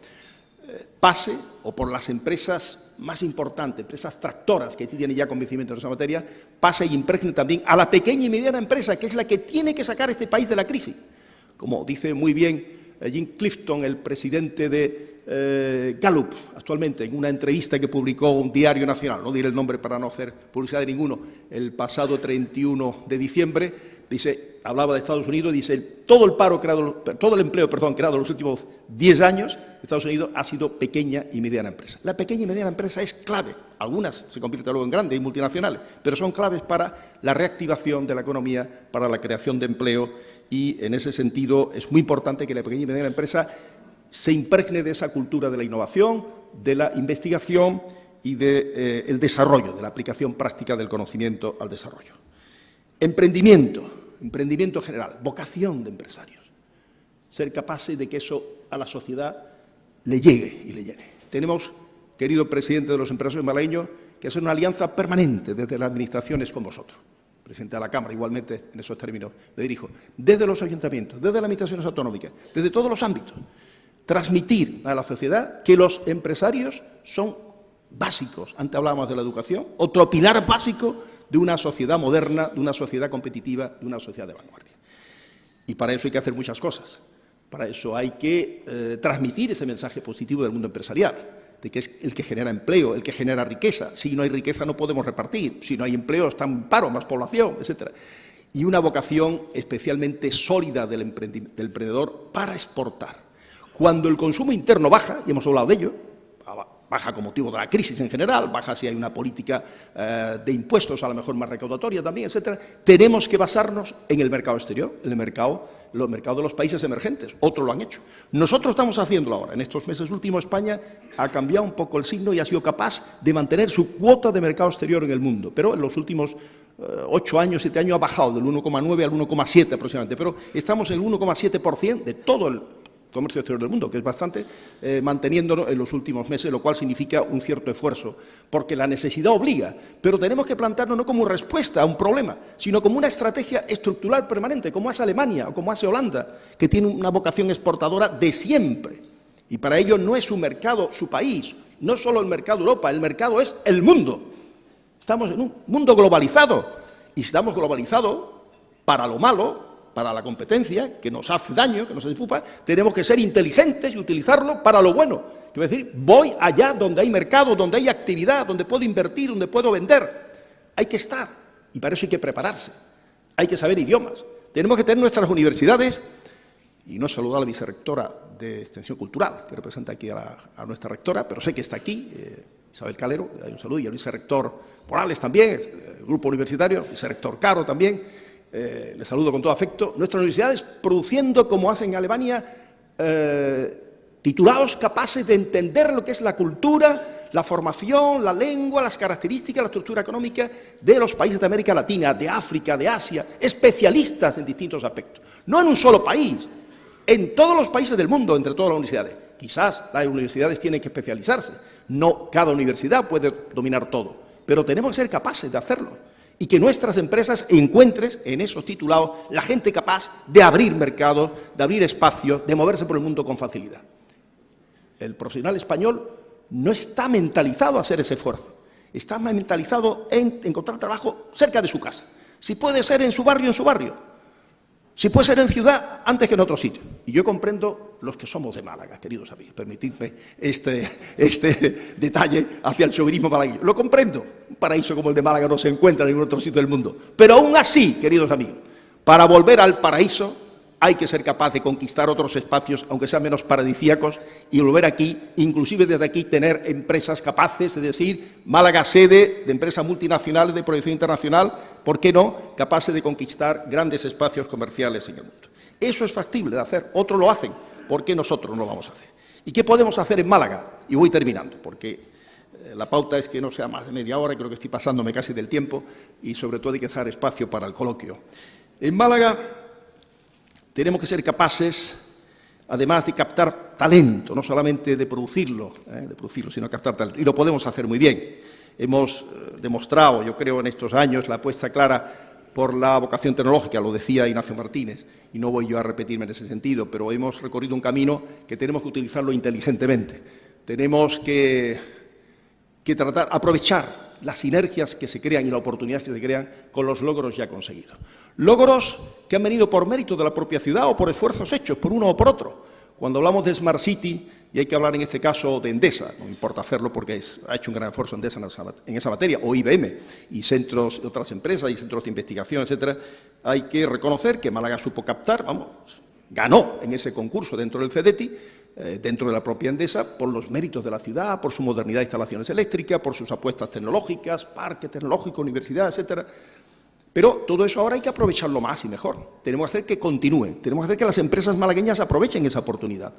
pase, o por las empresas más importantes, empresas tractoras que tienen ya convencimiento en esa materia, pase y impregne también a la pequeña y mediana empresa, que es la que tiene que sacar a este país de la crisis. Como dice muy bien Jim Clifton, el presidente de Gallup, actualmente, en una entrevista que publicó un diario nacional, no diré el nombre para no hacer publicidad de ninguno, el pasado 31 de diciembre, dice, hablaba de Estados Unidos, dice, todo el empleo creado en los últimos 10 años de Estados Unidos ha sido pequeña y mediana empresa. La pequeña y mediana empresa es clave, algunas se convierten luego en grandes y multinacionales, pero son claves para la reactivación de la economía, para la creación de empleo, y en ese sentido es muy importante que la pequeña y mediana empresa se impregne de esa cultura de la innovación, de la investigación y del desarrollo, de la aplicación práctica del conocimiento al desarrollo. Emprendimiento general, vocación de empresarios. Ser capaces de que eso a la sociedad le llegue y le llene. Tenemos, querido presidente de los empresarios malagueños, que hacer una alianza permanente desde las administraciones con vosotros. Presidente de la Cámara, igualmente en esos términos me dirijo. Desde los ayuntamientos, desde las administraciones autonómicas, desde todos los ámbitos. Transmitir a la sociedad que los empresarios son básicos. Antes hablábamos de la educación, otro pilar básico de una sociedad moderna, de una sociedad competitiva, de una sociedad de vanguardia. Y para eso hay que hacer muchas cosas. Para eso hay que transmitir ese mensaje positivo del mundo empresarial, de que es el que genera empleo, el que genera riqueza. Si no hay riqueza no podemos repartir, si no hay empleo está en paro, más población, etc. Y una vocación especialmente sólida del emprendedor para exportar. Cuando el consumo interno baja, y hemos hablado de ello, baja con motivo de la crisis en general, baja si hay una política de impuestos a lo mejor más recaudatoria también, etcétera, tenemos que basarnos en el mercado exterior, en los mercados de los países emergentes. Otros lo han hecho. Nosotros estamos haciéndolo ahora. En estos meses últimos España ha cambiado un poco el signo y ha sido capaz de mantener su cuota de mercado exterior en el mundo, pero en los últimos 8 años, 7 años ha bajado del 1,9 al 1,7 aproximadamente, pero estamos en el 1,7% de todo el comercio exterior del mundo, que es bastante, manteniéndolo en los últimos meses, lo cual significa un cierto esfuerzo, porque la necesidad obliga, pero tenemos que plantearnos no como respuesta a un problema, sino como una estrategia estructural permanente, como hace Alemania o como hace Holanda, que tiene una vocación exportadora de siempre, y para ello no es su mercado, su país, no solo el mercado Europa, el mercado es el mundo. Estamos en un mundo globalizado, y si estamos globalizados para lo malo, para la competencia, que nos hace daño, que nos disputa, tenemos que ser inteligentes y utilizarlo para lo bueno. Quiero decir, voy allá donde hay mercado, donde hay actividad, donde puedo invertir, donde puedo vender. Hay que estar, y para eso hay que prepararse, hay que saber idiomas. Tenemos que tener nuestras universidades, y no he saludado a la vicerrectora de Extensión Cultural, que representa aquí a nuestra rectora, pero sé que está aquí, Isabel Calero, hay un saludo, y al vicerrector Morales también, el grupo universitario, el vicerrector Caro también. Les saludo con todo afecto. Nuestras universidades produciendo, como hacen en Alemania, titulados capaces de entender lo que es la cultura, la formación, la lengua, las características, la estructura económica de los países de América Latina, de África, de Asia, especialistas en distintos aspectos. No en un solo país, en todos los países del mundo, entre todas las universidades. Quizás las universidades tienen que especializarse, no cada universidad puede dominar todo, pero tenemos que ser capaces de hacerlo. Y que nuestras empresas encuentren en esos titulados la gente capaz de abrir mercados, de abrir espacios, de moverse por el mundo con facilidad. El profesional español no está mentalizado a hacer ese esfuerzo, está mentalizado en encontrar trabajo cerca de su casa. Si puede ser en su barrio, si puede ser en ciudad, antes que en otro sitio. Y yo comprendo los que somos de Málaga, queridos amigos, permitidme este detalle hacia el chauvinismo malagueño. Lo comprendo, un paraíso como el de Málaga no se encuentra en ningún otro sitio del mundo. Pero aún así, queridos amigos, para volver al paraíso hay que ser capaz de conquistar otros espacios, aunque sean menos paradisíacos, y volver aquí, inclusive desde aquí, tener empresas capaces de decir, Málaga sede de empresas multinacionales de proyección internacional, ¿por qué no?, capaces de conquistar grandes espacios comerciales en el mundo. Eso es factible de hacer, otros lo hacen, ¿por qué nosotros no lo vamos a hacer? ¿Y qué podemos hacer en Málaga? Y voy terminando, porque la pauta es que no sea más de media hora, creo que estoy pasándome casi del tiempo, y sobre todo hay que dejar espacio para el coloquio. En Málaga tenemos que ser capaces, además de captar talento, no solamente de producirlo, sino captar talento. Y lo podemos hacer muy bien. Hemos demostrado, yo creo, en estos años, la apuesta clara por la vocación tecnológica, lo decía Ignacio Martínez, y no voy yo a repetirme en ese sentido, pero hemos recorrido un camino que tenemos que utilizarlo inteligentemente. Tenemos que tratar, aprovechar las sinergias que se crean y las oportunidades que se crean con los logros ya conseguidos. Logros que han venido por mérito de la propia ciudad o por esfuerzos hechos por uno o por otro. Cuando hablamos de Smart City, y hay que hablar en este caso de Endesa, no importa hacerlo porque ha hecho un gran esfuerzo Endesa en esa materia, o IBM, y centros de otras empresas y centros de investigación, etcétera, hay que reconocer que Málaga supo captar, ganó en ese concurso dentro del CEDETI, dentro de la propia Endesa, por los méritos de la ciudad, por su modernidad de instalaciones eléctricas, por sus apuestas tecnológicas, parque tecnológico, universidad, etcétera. Pero todo eso ahora hay que aprovecharlo más y mejor. Tenemos que hacer que continúe, tenemos que hacer que las empresas malagueñas aprovechen esa oportunidad.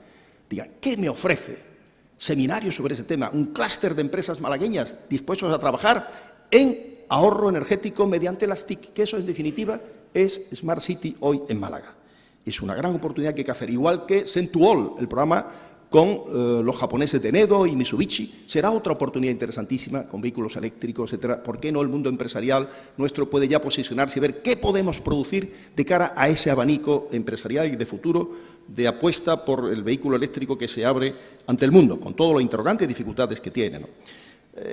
digan, ¿qué me ofrece? Seminarios sobre ese tema, un clúster de empresas malagueñas dispuestos a trabajar en ahorro energético mediante las TIC, que eso en definitiva es Smart City hoy en Málaga. Es una gran oportunidad que hay que hacer, igual que Send2All, el programa con los japoneses de Nedo y Mitsubishi, será otra oportunidad interesantísima con vehículos eléctricos, etcétera. ¿Por qué no el mundo empresarial nuestro puede ya posicionarse y ver qué podemos producir de cara a ese abanico empresarial y de futuro de apuesta por el vehículo eléctrico que se abre ante el mundo, con todos los interrogantes y dificultades que tiene, ¿no?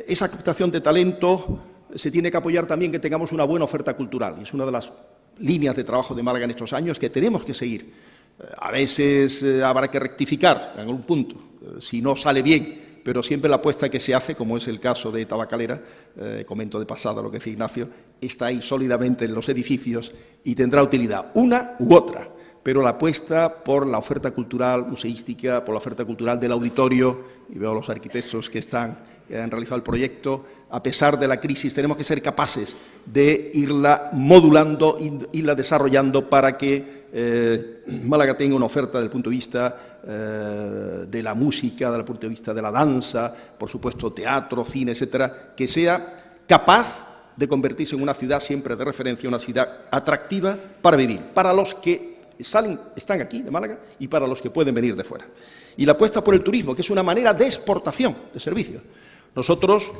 Esa captación de talento se tiene que apoyar también que tengamos una buena oferta cultural, y es una de las líneas de trabajo de Málaga en estos años que tenemos que seguir. A veces habrá que rectificar en algún punto, si no sale bien, pero siempre la apuesta que se hace, como es el caso de Tabacalera, comento de pasada lo que dice Ignacio, está ahí sólidamente en los edificios y tendrá utilidad, una u otra, pero la apuesta por la oferta cultural museística, por la oferta cultural del auditorio, y veo a los arquitectos que han realizado el proyecto, a pesar de la crisis, tenemos que ser capaces de irla modulando, irla desarrollando para que Málaga tenga una oferta desde el punto de vista de la música, desde el punto de vista de la danza, por supuesto teatro, cine, etcétera, que sea capaz de convertirse en una ciudad siempre de referencia, una ciudad atractiva para vivir, para los que están aquí de Málaga y para los que pueden venir de fuera. Y la apuesta por el turismo, que es una manera de exportación de servicios. Nosotros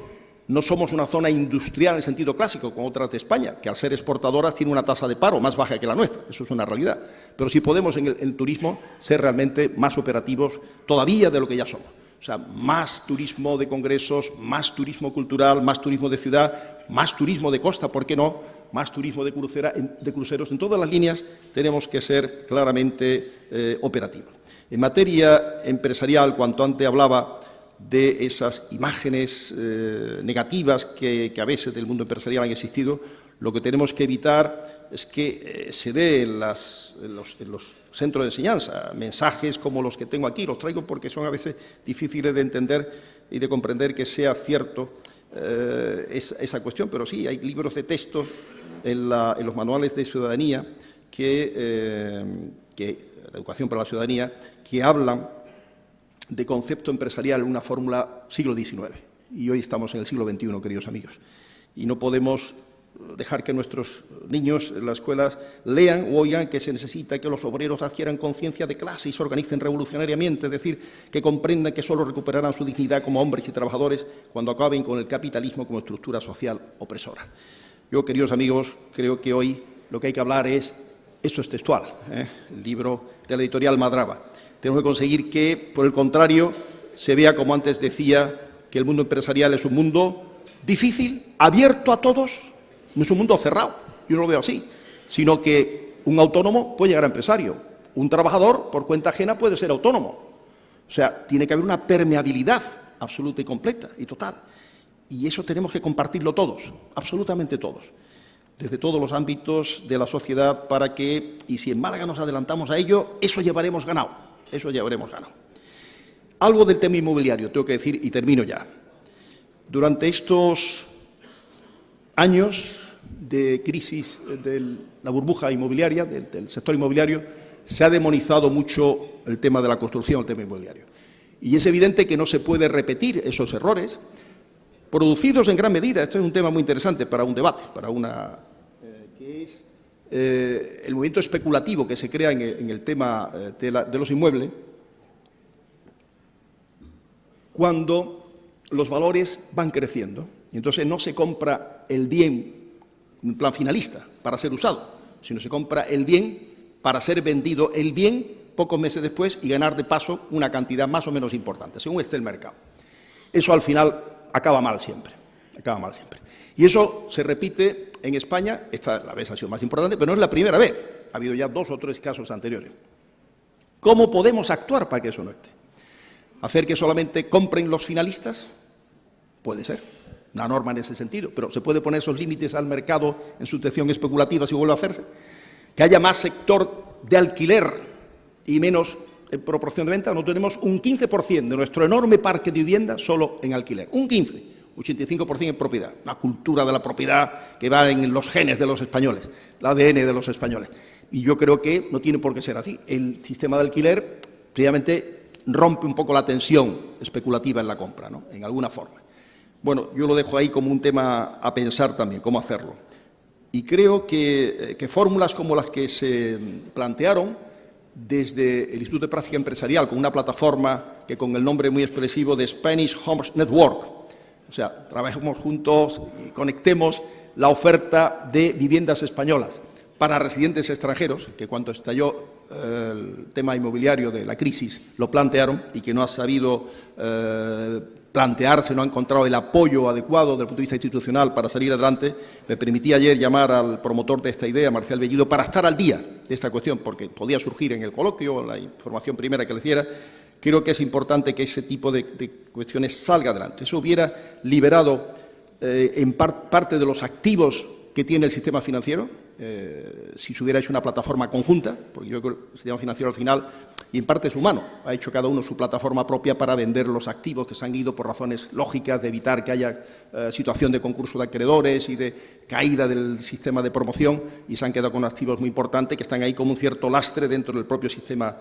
no somos una zona industrial en el sentido clásico, como otras de España, que al ser exportadoras tiene una tasa de paro más baja que la nuestra. Eso es una realidad. Pero sí podemos en el turismo ser realmente más operativos todavía de lo que ya somos. O sea, más turismo de congresos, más turismo cultural, más turismo de ciudad, más turismo de costa, ¿por qué no? Más turismo de cruceros. En todas las líneas tenemos que ser claramente operativos. En materia empresarial, cuanto antes hablaba de esas imágenes negativas que a veces del mundo empresarial han existido, lo que tenemos que evitar es que se dé en los centros de enseñanza mensajes como los que tengo aquí, los traigo porque son a veces difíciles de entender y de comprender que sea cierto esa cuestión, pero sí, hay libros de texto en los manuales de ciudadanía, de educación para la ciudadanía, que hablan de concepto empresarial en una fórmula siglo XIX. Y hoy estamos en el siglo XXI, queridos amigos. Y no podemos dejar que nuestros niños en las escuelas lean o oigan que se necesita que los obreros adquieran conciencia de clase y se organicen revolucionariamente, es decir, que comprendan que solo recuperarán su dignidad como hombres y trabajadores cuando acaben con el capitalismo como estructura social opresora. Yo, queridos amigos, creo que hoy lo que hay que hablar es, esto es textual, el libro de la editorial Madraba. Tenemos que conseguir que, por el contrario, se vea, como antes decía, que el mundo empresarial es un mundo difícil, abierto a todos, no es un mundo cerrado, yo no lo veo así, sino que un autónomo puede llegar a empresario, un trabajador por cuenta ajena puede ser autónomo. O sea, tiene que haber una permeabilidad absoluta y completa y total. Y eso tenemos que compartirlo todos, absolutamente todos, desde todos los ámbitos de la sociedad para que, y si en Málaga nos adelantamos a ello, eso llevaremos ganado. Eso ya habremos ganado. Algo del tema inmobiliario, tengo que decir, y termino ya. Durante estos años de crisis de la burbuja inmobiliaria, del sector inmobiliario, se ha demonizado mucho el tema de la construcción, el tema inmobiliario. Y es evidente que no se puede repetir esos errores, producidos en gran medida, esto es un tema muy interesante para un debate, para una... que es el movimiento especulativo que se crea en el tema de los inmuebles, cuando los valores van creciendo. Y entonces no se compra el bien en plan finalista para ser usado, sino se compra el bien para ser vendido el bien pocos meses después y ganar de paso una cantidad más o menos importante, según esté el mercado. Eso al final acaba mal siempre, acaba mal siempre. Y eso se repite en España, esta la vez ha sido más importante, pero no es la primera vez. Ha habido ya 2 o 3 casos anteriores. ¿Cómo podemos actuar para que eso no esté? ¿Hacer que solamente compren los finalistas? Puede ser, una norma en ese sentido, pero ¿se puede poner esos límites al mercado en su intención especulativa si vuelve a hacerse? ¿Que haya más sector de alquiler y menos en proporción de venta? No tenemos un 15% de nuestro enorme parque de vivienda solo en alquiler, un 15%. 85% en propiedad, una cultura de la propiedad que va en los genes de los españoles, el ADN de los españoles. Y yo creo que no tiene por qué ser así. El sistema de alquiler, previamente, rompe un poco la tensión especulativa en la compra, ¿no?, en alguna forma. Bueno, yo lo dejo ahí como un tema a pensar también, cómo hacerlo. Y creo que fórmulas como las que se plantearon desde el Instituto de Práctica Empresarial, con una plataforma que con el nombre muy expresivo de Spanish Homes Network, o sea, trabajemos juntos y conectemos la oferta de viviendas españolas para residentes extranjeros, que cuando estalló el tema inmobiliario de la crisis lo plantearon y que no ha sabido plantearse, no ha encontrado el apoyo adecuado desde el punto de vista institucional para salir adelante. Me permití ayer llamar al promotor de esta idea, Marcial Bellido, para estar al día de esta cuestión, porque podía surgir en el coloquio, la información primera que le hiciera. Creo que es importante que ese tipo de cuestiones salga adelante. Eso hubiera liberado en parte de los activos que tiene el sistema financiero, si se hubiera hecho una plataforma conjunta, porque yo creo que el sistema financiero al final, y en parte es humano, ha hecho cada uno su plataforma propia para vender los activos que se han ido por razones lógicas de evitar que haya situación de concurso de acreedores y de caída del sistema de promoción, y se han quedado con activos muy importantes que están ahí como un cierto lastre dentro del propio sistema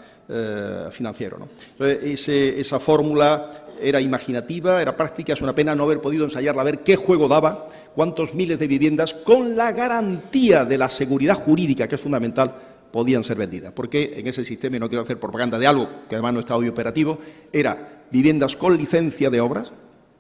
financiero, ¿no? Entonces, esa fórmula era imaginativa, era práctica, es una pena no haber podido ensayarla, a ver qué juego daba, cuántos miles de viviendas, con la garantía de la seguridad jurídica, que es fundamental, podían ser vendidas. Porque en ese sistema, y no quiero hacer propaganda de algo que además no está hoy operativo, era viviendas con licencia de obras,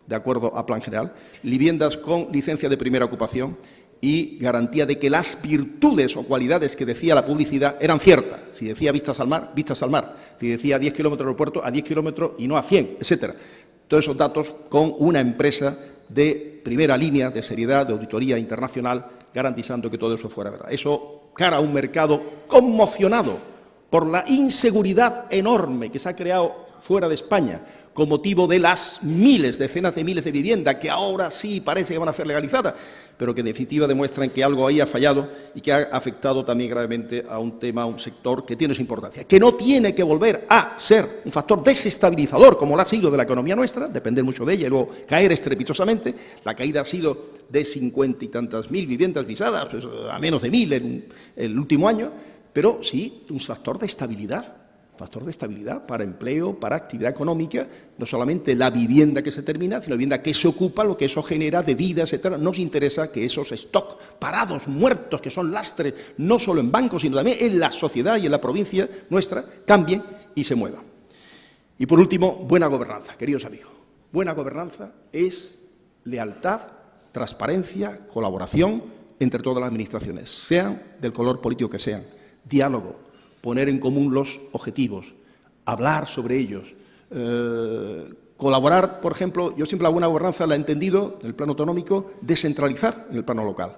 de acuerdo a plan general, viviendas con licencia de primera ocupación y garantía de que las virtudes o cualidades que decía la publicidad eran ciertas. Si decía vistas al mar, vistas al mar. Si decía a 10 kilómetros del puerto, a 10 kilómetros y no a 100, etcétera. Todos esos datos con una empresa de primera línea, de seriedad, de auditoría internacional, garantizando que todo eso fuera verdad. Eso cara a un mercado conmocionado por la inseguridad enorme que se ha creado fuera de España, con motivo de las miles, decenas de miles de viviendas que ahora sí parece que van a ser legalizadas, pero que en definitiva demuestran que algo ahí ha fallado y que ha afectado también gravemente a un tema, a un sector que tiene su importancia, que no tiene que volver a ser un factor desestabilizador como lo ha sido de la economía nuestra, depender mucho de ella y luego caer estrepitosamente. La caída ha sido de 50 y tantas mil viviendas visadas, pues, a menos de 1000 en el último año, pero sí un factor de estabilidad. Factor de estabilidad para empleo, para actividad económica, no solamente la vivienda que se termina, sino la vivienda que se ocupa, lo que eso genera de vida, etcétera. Nos interesa que esos stocks parados, muertos, que son lastres, no solo en bancos, sino también en la sociedad y en la provincia nuestra, cambien y se muevan. Y por último, buena gobernanza, queridos amigos. Buena gobernanza es lealtad, transparencia, colaboración entre todas las administraciones, sean del color político que sean, diálogo, poner en común los objetivos, hablar sobre ellos, colaborar, por ejemplo. Yo siempre la buena gobernanza la he entendido, en el plano autonómico, descentralizar en el plano local.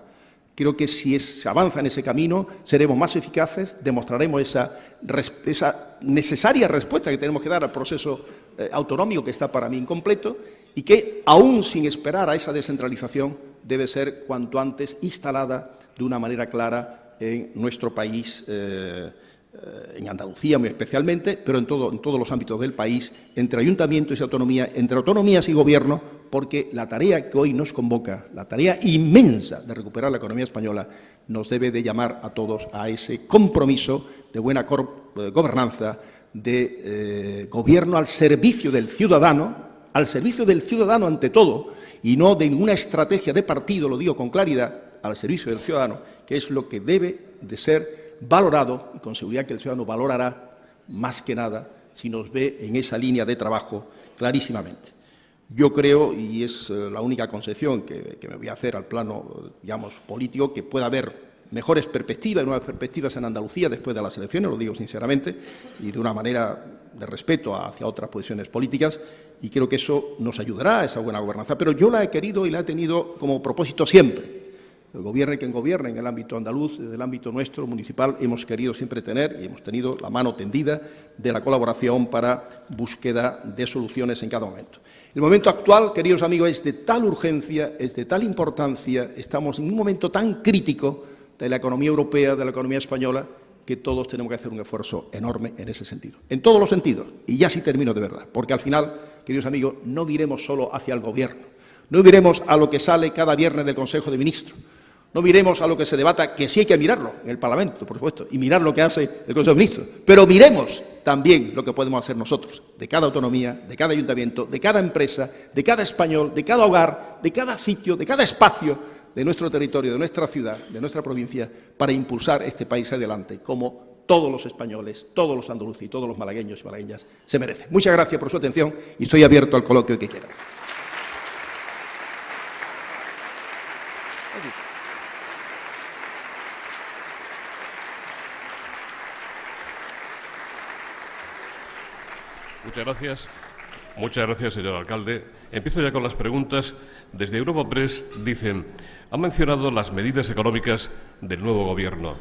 Creo que si se avanza en ese camino, seremos más eficaces, demostraremos esa necesaria respuesta que tenemos que dar al proceso autonómico, que está para mí incompleto, y que, aún sin esperar a esa descentralización, debe ser cuanto antes instalada de una manera clara en nuestro país, en Andalucía muy especialmente, pero en todos los ámbitos del país, entre ayuntamientos y autonomía, entre autonomías y gobierno, porque la tarea que hoy nos convoca, la tarea inmensa de recuperar la economía española, nos debe de llamar a todos a ese compromiso de buena gobernanza, de gobierno al servicio del ciudadano ante todo, y no de ninguna estrategia de partido, lo digo con claridad, al servicio del ciudadano, que es lo que debe de ser valorado, y con seguridad que el ciudadano valorará más que nada si nos ve en esa línea de trabajo clarísimamente. Yo creo, y es la única concesión que me voy a hacer al plano, digamos, político, que pueda haber mejores perspectivas, nuevas perspectivas en Andalucía después de las elecciones, lo digo sinceramente, y de una manera de respeto hacia otras posiciones políticas, y creo que eso nos ayudará a esa buena gobernanza. Pero yo la he querido y la he tenido como propósito siempre. Gobierne quien gobierne en el ámbito andaluz, desde el ámbito nuestro, municipal, hemos querido siempre tener y hemos tenido la mano tendida de la colaboración para búsqueda de soluciones en cada momento. El momento actual, queridos amigos, es de tal urgencia, es de tal importancia, estamos en un momento tan crítico de la economía europea, de la economía española, que todos tenemos que hacer un esfuerzo enorme en ese sentido, en todos los sentidos. Y ya sí termino de verdad, porque al final, queridos amigos, no miremos solo hacia el Gobierno, no miremos a lo que sale cada viernes del Consejo de Ministros, no miremos a lo que se debata, que sí hay que mirarlo en el Parlamento, por supuesto, y mirar lo que hace el Consejo de Ministros, pero miremos también lo que podemos hacer nosotros, de cada autonomía, de cada ayuntamiento, de cada empresa, de cada español, de cada hogar, de cada sitio, de cada espacio de nuestro territorio, de nuestra ciudad, de nuestra provincia, para impulsar este país adelante, como todos los españoles, todos los andaluces y todos los malagueños y malagueñas se merecen. Muchas gracias por su atención y estoy abierto al coloquio que quieran. Muchas gracias, señor alcalde. Empiezo ya con las preguntas. Desde Europa Press dicen, ha mencionado las medidas económicas del nuevo Gobierno.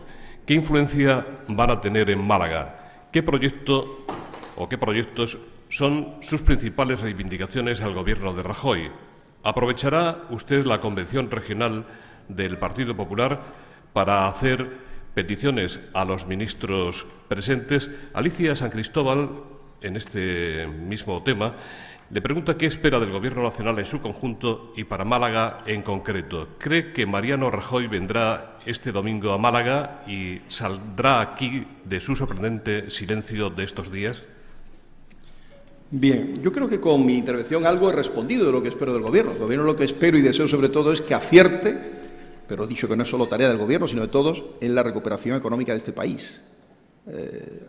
¿Qué influencia van a tener en Málaga? ¿Qué proyecto o qué proyectos son sus principales reivindicaciones al Gobierno de Rajoy? ¿Aprovechará usted la convención regional del Partido Popular para hacer peticiones a los ministros presentes? Alicia San Cristóbal, en este mismo tema, le pregunta qué espera del Gobierno nacional en su conjunto y para Málaga en concreto. ¿Cree que Mariano Rajoy vendrá este domingo a Málaga y saldrá aquí de su sorprendente silencio de estos días? Bien, yo creo que con mi intervención algo he respondido de lo que espero del Gobierno. El Gobierno lo que espero y deseo sobre todo es que acierte, pero he dicho que no es solo tarea del Gobierno, sino de todos, en la recuperación económica de este país.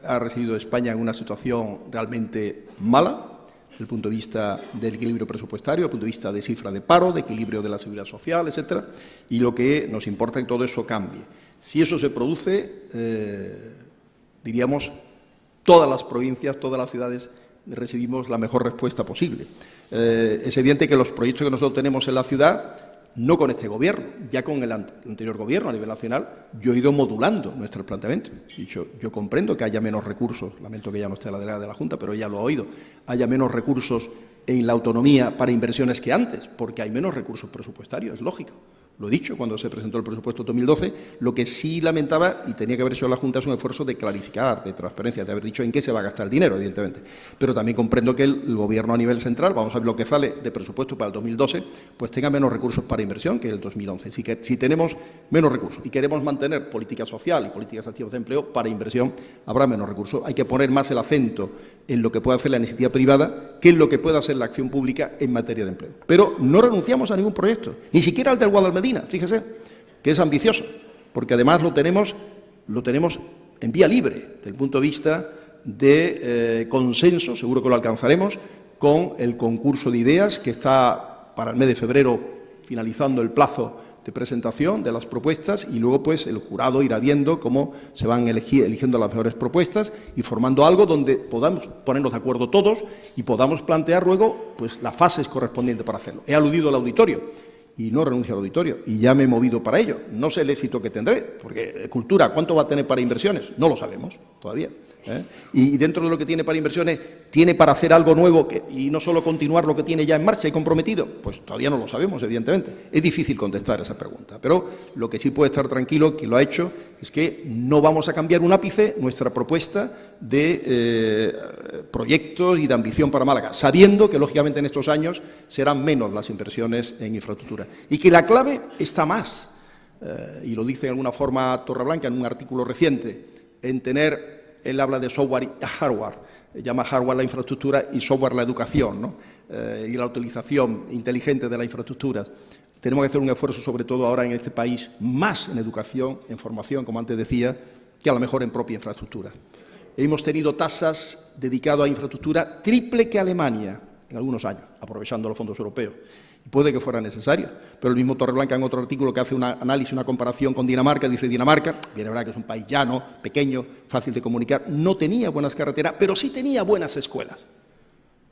Ha residido España en una situación realmente mala, desde el punto de vista del equilibrio presupuestario, desde el punto de vista de cifra de paro, de equilibrio de la seguridad social, etcétera, y lo que nos importa es que todo eso cambie. Si eso se produce, diríamos, todas las provincias, todas las ciudades recibimos la mejor respuesta posible. Es evidente que los proyectos que nosotros tenemos en la ciudad, no con este Gobierno, ya con el anterior Gobierno a nivel nacional, yo he ido modulando nuestros planteamientos. Yo comprendo que haya menos recursos, lamento que ya no esté la delegada de la Junta, pero ella lo ha oído, haya menos recursos en la autonomía para inversiones que antes, porque hay menos recursos presupuestarios, es lógico. Lo he dicho cuando se presentó el presupuesto 2012, lo que sí lamentaba, y tenía que haber hecho la Junta, es un esfuerzo de clarificar, de transparencia, de haber dicho en qué se va a gastar el dinero, evidentemente. Pero también comprendo que el Gobierno a nivel central, vamos a ver lo que sale de presupuesto para el 2012, pues tenga menos recursos para inversión que el 2011. Si tenemos menos recursos y queremos mantener política social y políticas activas de empleo, para inversión habrá menos recursos. Hay que poner más el acento en lo que puede hacer la iniciativa privada que en lo que pueda hacer la acción pública en materia de empleo. Pero no renunciamos a ningún proyecto, ni siquiera al del Guadalmedina, fíjese, que es ambicioso, porque además lo tenemos en vía libre, desde el punto de vista de consenso, seguro que lo alcanzaremos, con el concurso de ideas que está para el mes de febrero finalizando el plazo de presentación de las propuestas y luego pues el jurado irá viendo cómo se van eligiendo las mejores propuestas y formando algo donde podamos ponernos de acuerdo todos y podamos plantear luego pues las fases correspondientes para hacerlo. He aludido al auditorio y no renuncio al auditorio y ya me he movido para ello. No sé el éxito que tendré, porque cultura, ¿cuánto va a tener para inversiones? No lo sabemos todavía. Y dentro de lo que tiene para inversiones, ¿tiene para hacer algo nuevo y no solo continuar lo que tiene ya en marcha y comprometido? Pues todavía no lo sabemos, evidentemente. Es difícil contestar esa pregunta, pero lo que sí puede estar tranquilo, quien lo ha hecho, es que no vamos a cambiar un ápice nuestra propuesta de proyectos y de ambición para Málaga, sabiendo que, lógicamente, en estos años serán menos las inversiones en infraestructura. Y que la clave está más, y lo dice de alguna forma Torreblanca en un artículo reciente, en tener... Él habla de software y hardware, llama hardware la infraestructura y software la educación, ¿no? Y la utilización inteligente de la infraestructura. Tenemos que hacer un esfuerzo, sobre todo ahora en este país, más en educación, en formación, como antes decía, que a lo mejor en propia infraestructura. Hemos tenido tasas dedicadas a infraestructura triple que Alemania en algunos años, aprovechando los fondos europeos. Puede que fuera necesario, pero el mismo Torreblanca en otro artículo que hace un análisis, una comparación con Dinamarca, dice Dinamarca, bien, es verdad que es un país llano, pequeño, fácil de comunicar, no tenía buenas carreteras, pero sí tenía buenas escuelas.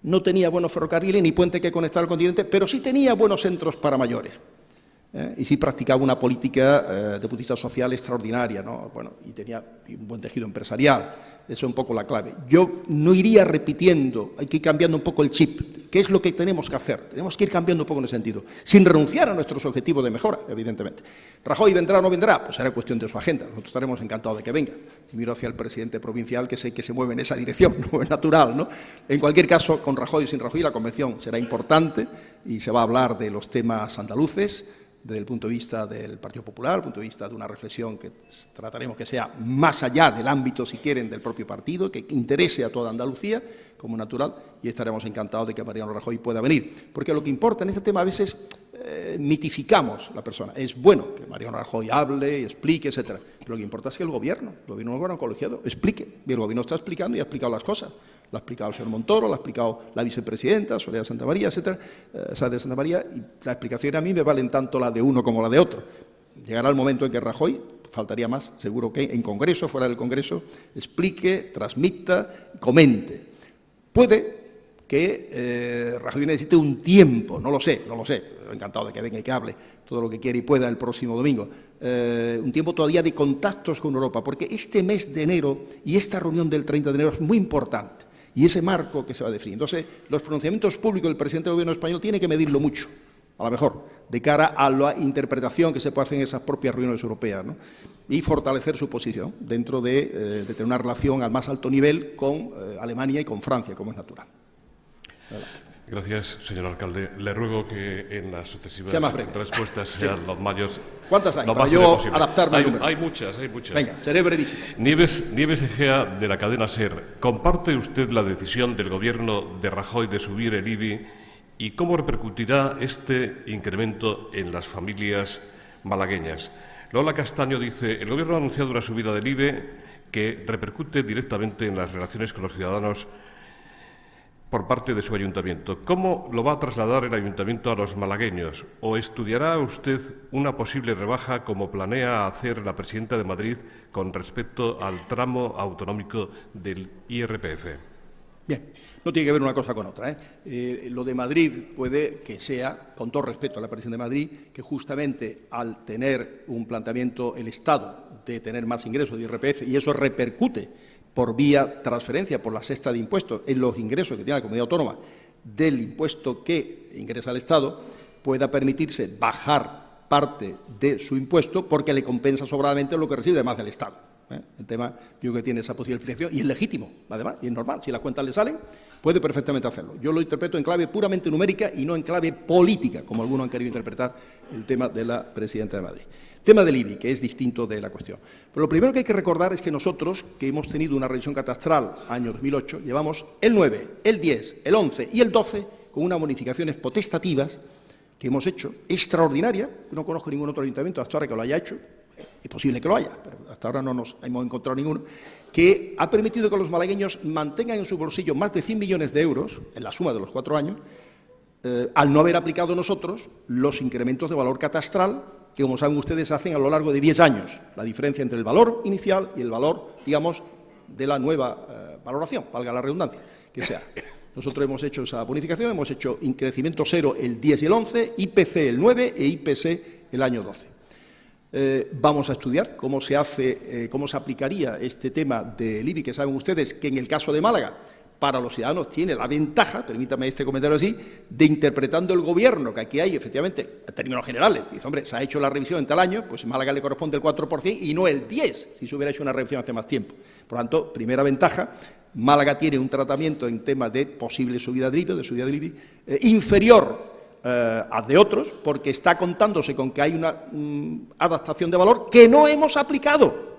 No tenía buenos ferrocarriles ni puente que conectar al continente, pero sí tenía buenos centros para mayores. Y sí practicaba una política de punto de vista social extraordinaria, ¿no? Bueno, y tenía un buen tejido empresarial. Esa es un poco la clave. Yo no iría repitiendo, hay que ir cambiando un poco el chip. ¿Qué es lo que tenemos que hacer? Tenemos que ir cambiando un poco en ese sentido, sin renunciar a nuestros objetivos de mejora, evidentemente. ¿Rajoy vendrá o no vendrá? Pues será cuestión de su agenda. Nosotros estaremos encantados de que venga. Y miro hacia el presidente provincial, que sé que se mueve en esa dirección, no es natural, ¿no? En cualquier caso, con Rajoy o sin Rajoy, la convención será importante y se va a hablar de los temas andaluces. desde el punto de vista del Partido Popular, desde el punto de vista de una reflexión que trataremos que sea más allá del ámbito, si quieren, del propio partido, que interese a toda Andalucía, como natural, y estaremos encantados de que Mariano Rajoy pueda venir. Porque lo que importa en este tema a veces mitificamos la persona. Es bueno que Mariano Rajoy hable, explique, etcétera, pero lo que importa es que el gobierno colegiado, explique. Y el gobierno está explicando y ha explicado las cosas. Lo ha explicado el señor Montoro, lo ha explicado la vicepresidenta, Soledad Santamaría, etcétera, de Santamaría, y la explicación a mí me valen tanto la de uno como la de otro. Llegará el momento en que Rajoy, faltaría más, seguro que en Congreso, fuera del Congreso, explique, transmita, comente. Puede que Rajoy necesite un tiempo, no lo sé, encantado de que venga y que hable todo lo que quiera y pueda el próximo domingo, un tiempo todavía de contactos con Europa, porque este mes de enero y esta reunión del 30 de enero es muy importante, y ese marco que se va a definir. Entonces, los pronunciamientos públicos del presidente del Gobierno español tiene que medirlo mucho, a lo mejor, de cara a la interpretación que se puede hacer en esas propias reuniones europeas, ¿no? Y fortalecer su posición dentro de tener una relación al más alto nivel con Alemania y con Francia, como es natural. Adelante. Gracias, señor alcalde. Le ruego que en las sucesivas respuestas sean los mayores. ¿Cuántas hay? Para yo adaptarme al número. Hay muchas. Venga, seré brevísimo. Nieves Egea, de la cadena SER. ¿Comparte usted la decisión del Gobierno de Rajoy de subir el IBI y cómo repercutirá este incremento en las familias malagueñas? Lola Castaño dice: el Gobierno ha anunciado una subida del IBI que repercute directamente en las relaciones con los ciudadanos por parte de su ayuntamiento. ¿Cómo lo va a trasladar el ayuntamiento a los malagueños? ¿O estudiará usted una posible rebaja, como planea hacer la presidenta de Madrid, con respecto al tramo autonómico del IRPF? Bien, no tiene que ver una cosa con otra, lo de Madrid puede que sea, con todo respeto a la presidenta de Madrid, que justamente al tener un planteamiento el Estado de tener más ingresos de IRPF, y eso repercute por vía transferencia, por la cesta de impuestos, en los ingresos que tiene la comunidad autónoma del impuesto que ingresa al Estado, pueda permitirse bajar parte de su impuesto porque le compensa sobradamente lo que recibe además del Estado. El tema, yo creo que tiene esa posible financiación y es legítimo, además, y es normal. Si las cuentas le salen, puede perfectamente hacerlo. Yo lo interpreto en clave puramente numérica y no en clave política, como algunos han querido interpretar el tema de la presidenta de Madrid. Tema del IBI, que es distinto de la cuestión. Pero lo primero que hay que recordar es que nosotros, que hemos tenido una revisión catastral año 2008, llevamos el 9, el 10, el 11 y el 12 con unas bonificaciones potestativas que hemos hecho, extraordinaria. No conozco ningún otro ayuntamiento hasta ahora que lo haya hecho. Es posible que lo haya, pero hasta ahora no nos hemos encontrado ninguno, que ha permitido que los malagueños mantengan en su bolsillo más de 100 millones de euros, en la suma de los 4 años, al no haber aplicado nosotros los incrementos de valor catastral que, como saben ustedes, hacen a lo largo de 10 años, la diferencia entre el valor inicial y el valor, digamos, de la nueva valoración, valga la redundancia, que sea. Nosotros hemos hecho esa bonificación, hemos hecho increcimiento cero el 10 y el 11, IPC el 9 e IPC el año 12. Vamos a estudiar cómo se hace, cómo se aplicaría este tema del IBI, que saben ustedes que en el caso de Málaga, para los ciudadanos tiene la ventaja, permítame este comentario así, de interpretando el Gobierno, que aquí hay, efectivamente, en términos generales, dice, hombre, se ha hecho la revisión en tal año, pues en Málaga le corresponde el 4% y no el 10%, si se hubiera hecho una revisión hace más tiempo. Por lo tanto, primera ventaja, Málaga tiene un tratamiento en tema de posible subida del IBI, inferior a de otros, porque está contándose con que hay una adaptación de valor que no hemos aplicado.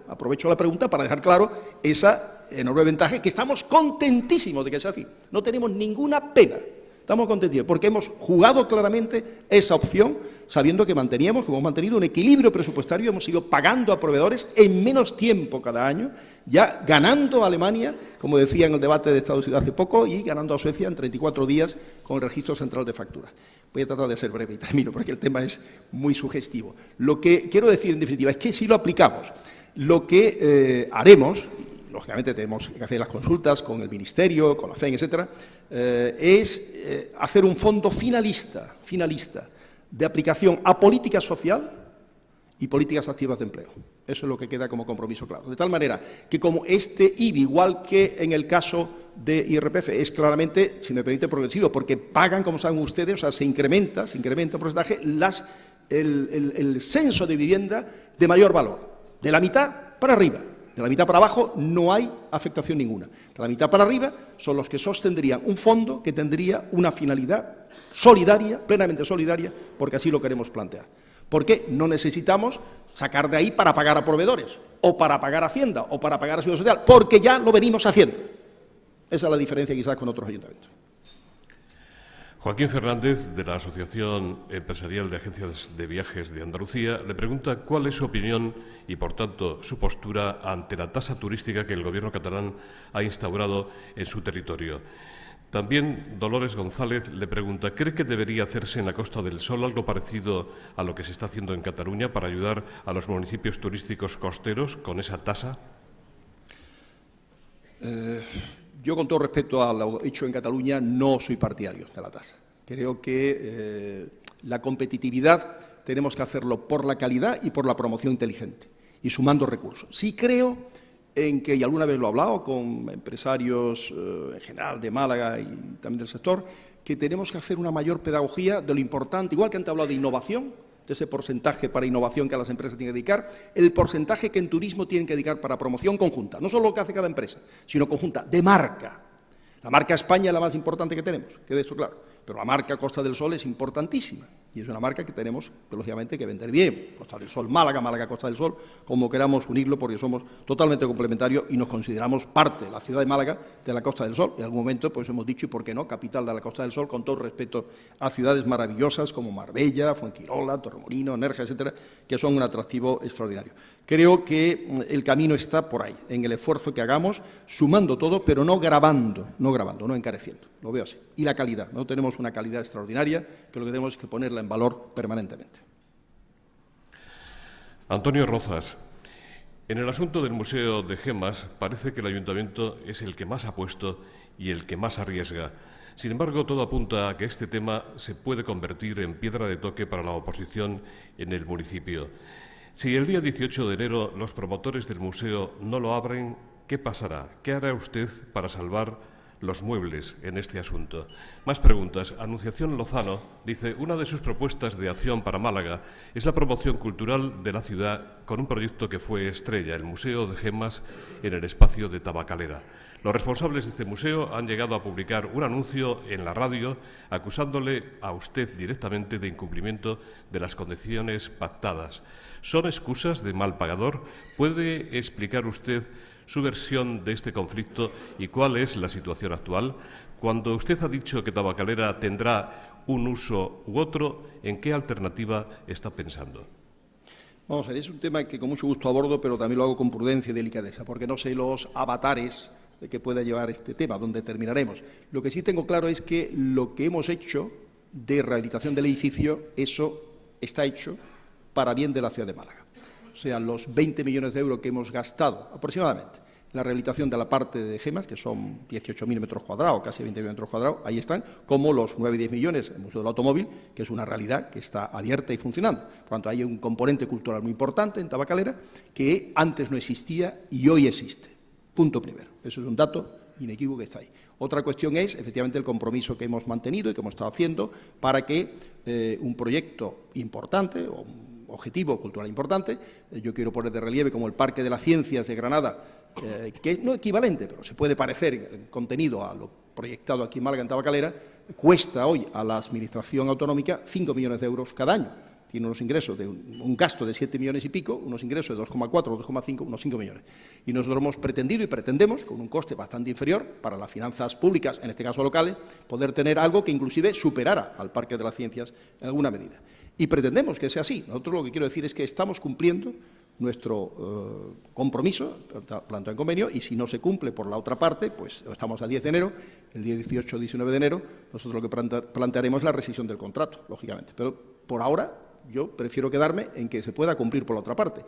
Aprovecho la pregunta para dejar claro esa enorme ventaja, que estamos contentísimos de que sea así. No tenemos ninguna pena. Estamos contentísimos porque hemos jugado claramente esa opción, sabiendo que manteníamos, como hemos mantenido, un equilibrio presupuestario, hemos ido pagando a proveedores en menos tiempo cada año, ya ganando a Alemania, como decía en el debate de Estados Unidos hace poco, y ganando a Suecia en 34 días con el registro central de facturas. Voy a tratar de ser breve y termino, porque el tema es muy sugestivo. Lo que quiero decir, en definitiva, es que si lo aplicamos, lo que haremos, y lógicamente tenemos que hacer las consultas con el Ministerio, con la FEN, etcétera, es hacer un fondo finalista de aplicación a política social y políticas activas de empleo. Eso es lo que queda como compromiso claro. De tal manera que, como este IBI, igual que en el caso de IRPF, es claramente, si me permite, progresivo, porque pagan, como saben ustedes, o sea, se incrementa el porcentaje, el censo de vivienda de mayor valor, de la mitad para arriba. De la mitad para abajo no hay afectación ninguna. De la mitad para arriba son los que sostendrían un fondo que tendría una finalidad solidaria, plenamente solidaria, porque así lo queremos plantear. Porque no necesitamos sacar de ahí para pagar a proveedores, o para pagar a Hacienda, o para pagar a Seguridad Social, porque ya lo venimos haciendo. Esa es la diferencia quizás con otros ayuntamientos. Joaquín Fernández, de la Asociación Empresarial de Agencias de Viajes de Andalucía, le pregunta cuál es su opinión y, por tanto, su postura ante la tasa turística que el Gobierno catalán ha instaurado en su territorio. También Dolores González le pregunta, ¿cree que debería hacerse en la Costa del Sol algo parecido a lo que se está haciendo en Cataluña para ayudar a los municipios turísticos costeros con esa tasa? Yo, con todo respeto a lo hecho en Cataluña, no soy partidario de la tasa. Creo que la competitividad tenemos que hacerlo por la calidad y por la promoción inteligente, y sumando recursos. Sí creo en que, y alguna vez lo he hablado con empresarios en general de Málaga y también del sector, que tenemos que hacer una mayor pedagogía de lo importante, igual que antes he hablado de innovación, de ese porcentaje para innovación que a las empresas tienen que dedicar, el porcentaje que en turismo tienen que dedicar para promoción conjunta, no solo lo que hace cada empresa, sino conjunta, de marca. La marca España es la más importante que tenemos, quede esto claro, pero la marca Costa del Sol es importantísima y es una marca que tenemos, lógicamente, que vender bien. Costa del Sol Málaga, Málaga Costa del Sol, como queramos unirlo, porque somos totalmente complementarios y nos consideramos parte de la ciudad de Málaga, de la Costa del Sol. En algún momento pues hemos dicho, y por qué no, capital de la Costa del Sol, con todo respeto a ciudades maravillosas como Marbella, Fuengirola, Torremolinos, Nerja, etcétera, que son un atractivo extraordinario. Creo que el camino está por ahí, en el esfuerzo que hagamos, sumando todo, pero no gravando, no encareciendo. Lo veo así. Y la calidad. No tenemos una calidad extraordinaria, que lo que tenemos es que ponerla en valor permanentemente. Antonio Rozas, en el asunto del Museo de Gemas parece que el Ayuntamiento es el que más ha puesto y el que más arriesga. Sin embargo, todo apunta a que este tema se puede convertir en piedra de toque para la oposición en el municipio. Si el día 18 de enero los promotores del museo no lo abren, ¿qué pasará? ¿Qué hará usted para salvar los muebles en este asunto? Más preguntas. Anunciación Lozano dice, una de sus propuestas de acción para Málaga es la promoción cultural de la ciudad con un proyecto que fue estrella, el Museo de Gemas en el espacio de Tabacalera. Los responsables de este museo han llegado a publicar un anuncio en la radio acusándole a usted directamente de incumplimiento de las condiciones pactadas. ¿Son excusas de mal pagador? ¿Puede explicar usted su versión de este conflicto y cuál es la situación actual? Cuando usted ha dicho que Tabacalera tendrá un uso u otro, ¿en qué alternativa está pensando? Vamos a ver, es un tema que con mucho gusto abordo, pero también lo hago con prudencia y delicadeza, porque no sé los avatares que pueda llevar este tema, donde terminaremos. Lo que sí tengo claro es que lo que hemos hecho de rehabilitación del edificio, eso está hecho para bien de la ciudad de Málaga. O sea, los 20 millones de euros que hemos gastado aproximadamente en la rehabilitación de la parte de Gemas, que son 18.000 metros cuadrados, casi 20 metros cuadrados, ahí están, como los 9-10 millones en el Museo del Automóvil, que es una realidad que está abierta y funcionando. Por tanto, hay un componente cultural muy importante en Tabacalera que antes no existía y hoy existe. Punto primero. Eso es un dato inequívoco que está ahí. Otra cuestión es, efectivamente, el compromiso que hemos mantenido y que hemos estado haciendo para que un proyecto importante o un objetivo cultural importante, yo quiero poner de relieve como el Parque de las Ciencias de Granada, que no es equivalente, pero se puede parecer en contenido a lo proyectado aquí en Málaga, en Tabacalera, cuesta hoy a la Administración autonómica 5 millones de euros cada año. Tiene unos ingresos de un gasto de 7 millones y pico, unos ingresos de 2,4, 2,5, unos 5 millones. Y nosotros hemos pretendido y pretendemos, con un coste bastante inferior para las finanzas públicas, en este caso locales, poder tener algo que inclusive superara al Parque de las Ciencias en alguna medida. Y pretendemos que sea así. Nosotros lo que quiero decir es que estamos cumpliendo nuestro compromiso, planteado en convenio, y si no se cumple por la otra parte, pues estamos a 10 de enero, el día 18 o 19 de enero, nosotros lo que plantearemos es la rescisión del contrato, lógicamente. Pero por ahora yo prefiero quedarme en que se pueda cumplir por la otra parte.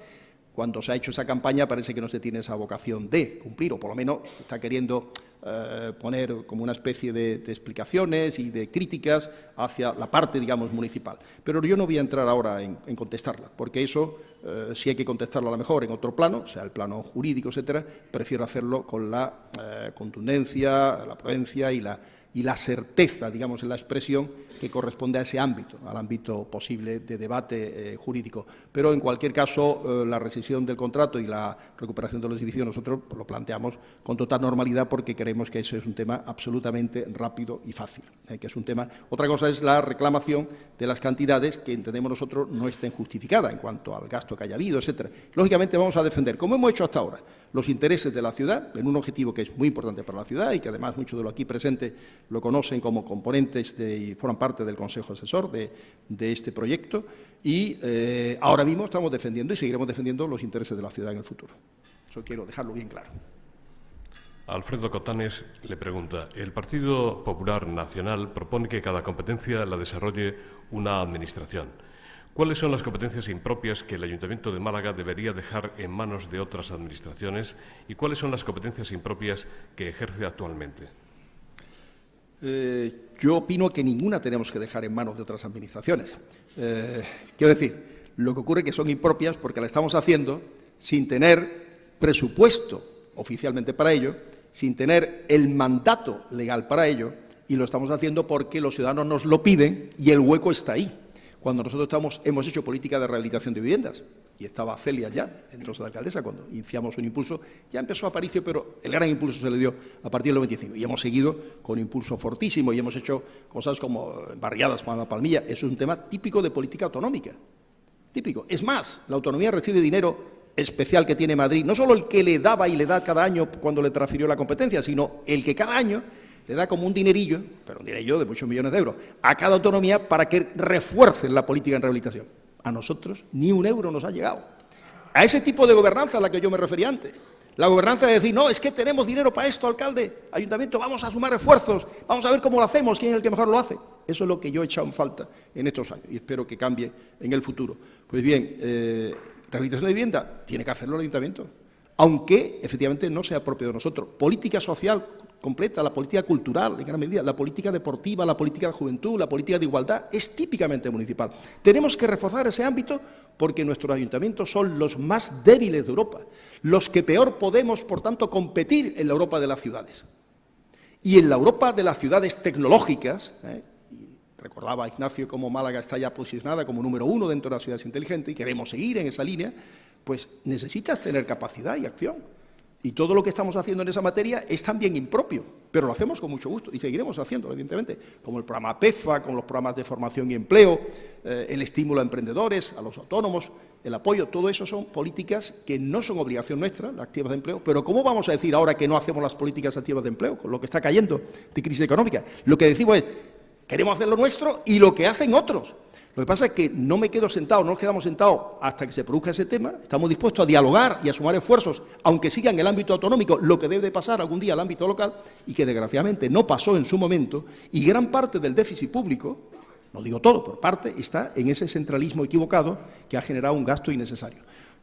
Cuando se ha hecho esa campaña parece que no se tiene esa vocación de cumplir, o por lo menos se está queriendo poner como una especie de explicaciones y de críticas hacia la parte, digamos, municipal. Pero yo no voy a entrar ahora en contestarla, porque eso, si hay que contestarlo a lo mejor en otro plano, sea el plano jurídico, etcétera, prefiero hacerlo con la contundencia, la prudencia y y la certeza, digamos, en la expresión que corresponde a ese ámbito, al ámbito posible de debate jurídico. Pero, en cualquier caso, la rescisión del contrato y la recuperación de los edificios nosotros lo planteamos con total normalidad porque creemos que eso es un tema absolutamente rápido y fácil, que es un tema. Otra cosa es la reclamación de las cantidades que entendemos nosotros no estén justificadas en cuanto al gasto que haya habido, etcétera. Lógicamente vamos a defender, como hemos hecho hasta ahora, los intereses de la ciudad en un objetivo que es muy importante para la ciudad y que además muchos de los aquí presentes lo conocen como componentes y forman parte del Consejo Asesor de este proyecto y ahora mismo estamos defendiendo y seguiremos defendiendo los intereses de la ciudad en el futuro. Eso quiero dejarlo bien claro. Alfredo Cotanes le pregunta, el Partido Popular Nacional propone que cada competencia la desarrolle una administración. ¿Cuáles son las competencias impropias que el Ayuntamiento de Málaga debería dejar en manos de otras administraciones y cuáles son las competencias impropias que ejerce actualmente? Yo opino que ninguna tenemos que dejar en manos de otras administraciones. Quiero decir, lo que ocurre es que son impropias porque la estamos haciendo sin tener presupuesto oficialmente para ello, sin tener el mandato legal para ello, y lo estamos haciendo porque los ciudadanos nos lo piden y el hueco está ahí. Cuando nosotros hemos hecho política de rehabilitación de viviendas, y estaba Celia ya, entonces de alcaldesa, cuando iniciamos un impulso, ya empezó Aparicio, pero el gran impulso se le dio a partir del 95, y hemos seguido con impulso fortísimo, y hemos hecho cosas como barriadas para la Palmilla. Eso es un tema típico de política autonómica, típico. Es más, la autonomía recibe dinero especial que tiene Madrid, no solo el que le daba y le da cada año cuando le transfirió la competencia, sino el que cada año le da como un dinerillo, pero un dinerillo de muchos millones de euros, a cada autonomía para que refuercen la política en rehabilitación. A nosotros ni un euro nos ha llegado. A ese tipo de gobernanza a la que yo me refería antes. La gobernanza de decir, no, es que tenemos dinero para esto, alcalde, ayuntamiento, vamos a sumar esfuerzos, vamos a ver cómo lo hacemos, quién es el que mejor lo hace. Eso es lo que yo he echado en falta en estos años y espero que cambie en el futuro. Pues bien, rehabilitación de vivienda, tiene que hacerlo el ayuntamiento, aunque efectivamente no sea propio de nosotros. Política social completa, la política cultural, en gran medida, la política deportiva, la política de juventud, la política de igualdad, es típicamente municipal. Tenemos que reforzar ese ámbito porque nuestros ayuntamientos son los más débiles de Europa, los que peor podemos, por tanto, competir en la Europa de las ciudades. Y en la Europa de las ciudades tecnológicas, y recordaba Ignacio cómo Málaga está ya posicionada como número 1 dentro de las ciudades inteligentes y queremos seguir en esa línea, pues necesitas tener capacidad y acción. Y todo lo que estamos haciendo en esa materia es también impropio, pero lo hacemos con mucho gusto y seguiremos haciéndolo, evidentemente, como el programa PEFA, con los programas de formación y empleo, el estímulo a emprendedores, a los autónomos, el apoyo, todo eso son políticas que no son obligación nuestra, las activas de empleo, pero ¿cómo vamos a decir ahora que no hacemos las políticas activas de empleo, con lo que está cayendo de crisis económica? Lo que decimos es, queremos hacer lo nuestro y lo que hacen otros. Lo que pasa es que no me quedo sentado, no nos quedamos sentados hasta que se produzca ese tema. Estamos dispuestos a dialogar y a sumar esfuerzos, aunque siga en el ámbito autonómico, lo que debe pasar algún día al ámbito local y que desgraciadamente no pasó en su momento. Y gran parte del déficit público, no digo todo, por parte, está en ese centralismo equivocado que ha generado un gasto innecesario.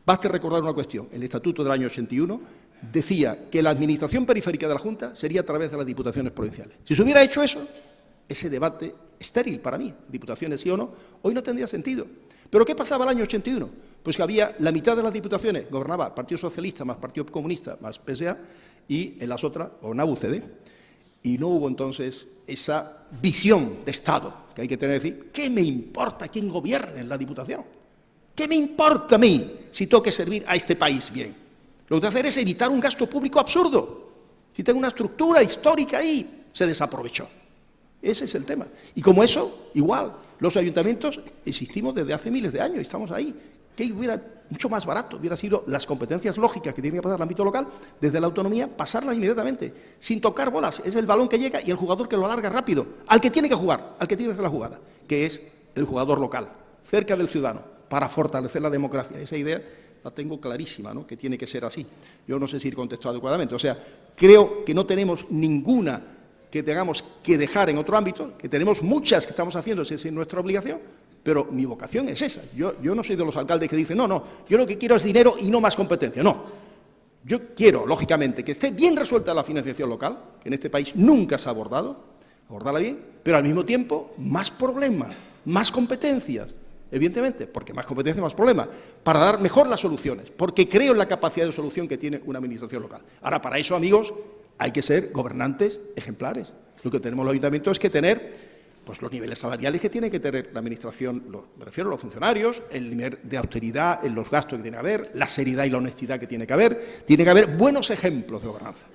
Baste recordar una cuestión. El Estatuto del año 81 decía que la administración periférica de la Junta sería a través de las diputaciones provinciales. Si se hubiera hecho eso, ese debate estéril para mí, diputaciones sí o no, hoy no tendría sentido. ¿Pero qué pasaba el año 81? Pues que había la mitad de las diputaciones, gobernaba el Partido Socialista más Partido Comunista más PSA y en las otras gobernaba UCD. Y no hubo entonces esa visión de Estado que hay que tener, decir, ¿qué me importa quién gobierne en la Diputación? ¿Qué me importa a mí si tengo que servir a este país bien? Lo que hay que hacer es evitar un gasto público absurdo. Si tengo una estructura histórica ahí, se desaprovechó. Ese es el tema. Y como eso, igual, los ayuntamientos existimos desde hace miles de años, estamos ahí. Que hubiera mucho más barato, hubiera sido las competencias lógicas que tienen que pasar al ámbito local, desde la autonomía, pasarlas inmediatamente, sin tocar bolas. Es el balón que llega y el jugador que lo alarga rápido, al que tiene que jugar, al que tiene que hacer la jugada, que es el jugador local, cerca del ciudadano, para fortalecer la democracia. Esa idea la tengo clarísima, ¿no?, que tiene que ser así. Yo no sé si he contestado adecuadamente. O sea, creo que no tenemos ninguna que tengamos que dejar en otro ámbito, que tenemos muchas que estamos haciendo, esa es nuestra obligación, pero mi vocación es esa. Yo no soy de los alcaldes que dicen, no, yo lo que quiero es dinero y no más competencia. No. Yo quiero, lógicamente, que esté bien resuelta la financiación local, que en este país nunca se ha abordado, abordarla bien, pero al mismo tiempo más problemas, más competencias, evidentemente, porque más competencias, más problemas, para dar mejor las soluciones, porque creo en la capacidad de solución que tiene una administración local. Ahora, para eso, amigos, hay que ser gobernantes ejemplares. Lo que tenemos los ayuntamientos es que tener pues los niveles salariales que tiene que tener la Administración, me refiero a los funcionarios, el nivel de austeridad en los gastos que tiene que haber, la seriedad y la honestidad que tiene que haber buenos ejemplos de gobernanza.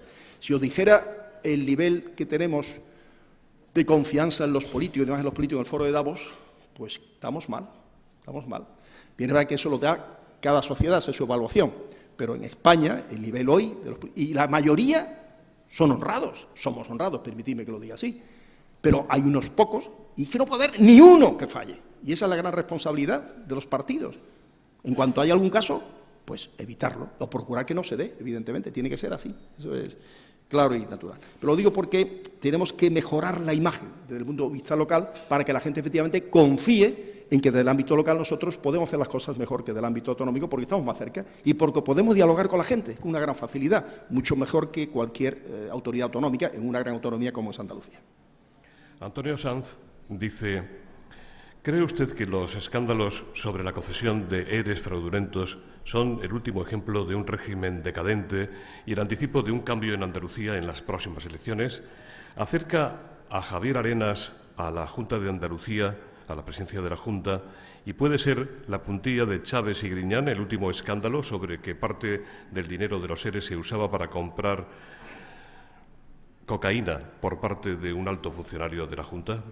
Si os dijera el nivel que tenemos de confianza en los políticos, y demás en los políticos en el foro de Davos, pues estamos mal. Bien, es verdad que eso lo da cada sociedad, hace su evaluación, pero en España el nivel hoy, y la mayoría son honrados, somos honrados, permitidme que lo diga así, pero hay unos pocos y que no puede haber ni uno que falle. Y esa es la gran responsabilidad de los partidos. En cuanto haya algún caso, pues evitarlo o procurar que no se dé, evidentemente, tiene que ser así. Eso es claro y natural. Pero lo digo porque tenemos que mejorar la imagen desde el punto de vista local para que la gente efectivamente confíe en que desde el ámbito local nosotros podemos hacer las cosas mejor que del ámbito autonómico porque estamos más cerca y porque podemos dialogar con la gente con una gran facilidad, mucho mejor que cualquier autoridad autonómica en una gran autonomía como es Andalucía. Antonio Sanz dice: ¿cree usted que los escándalos sobre la concesión de ERES fraudulentos son el último ejemplo de un régimen decadente y el anticipo de un cambio en Andalucía en las próximas elecciones? ¿Acerca a Javier Arenas a la Junta de Andalucía, a la presidencia de la Junta, y puede ser la puntilla de Chávez y Griñán el último escándalo sobre que parte del dinero de los ERES se usaba para comprar cocaína por parte de un alto funcionario de la Junta?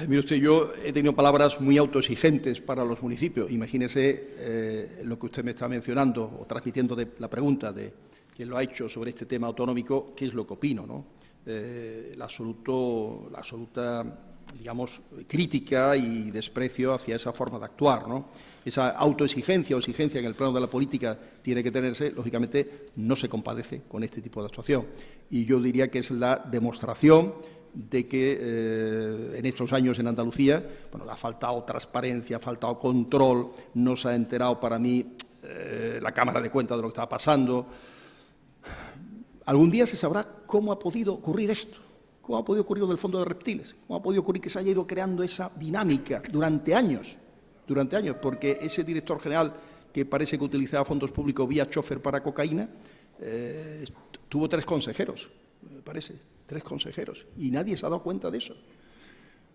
Mire usted, yo he tenido palabras muy autoexigentes para los municipios. Imagínese lo que usted me está mencionando o transmitiendo de la pregunta de quién lo ha hecho sobre este tema autonómico, qué es lo que opino, ¿no? La absoluta, digamos, crítica y desprecio hacia esa forma de actuar, ¿no? Esa autoexigencia o exigencia en el plano de la política tiene que tenerse, lógicamente no se compadece con este tipo de actuación. Y yo diría que es la demostración de que en estos años en Andalucía, bueno, le ha faltado transparencia, ha faltado control, no se ha enterado para mí la Cámara de Cuentas de lo que estaba pasando. Algún día se sabrá cómo ha podido ocurrir esto. ¿Cómo ha podido ocurrir del fondo de reptiles? ¿Cómo ha podido ocurrir que se haya ido creando esa dinámica durante años? Porque ese director general que parece que utilizaba fondos públicos vía chofer para cocaína, tuvo 3 consejeros, me parece, 3 consejeros, y nadie se ha dado cuenta de eso.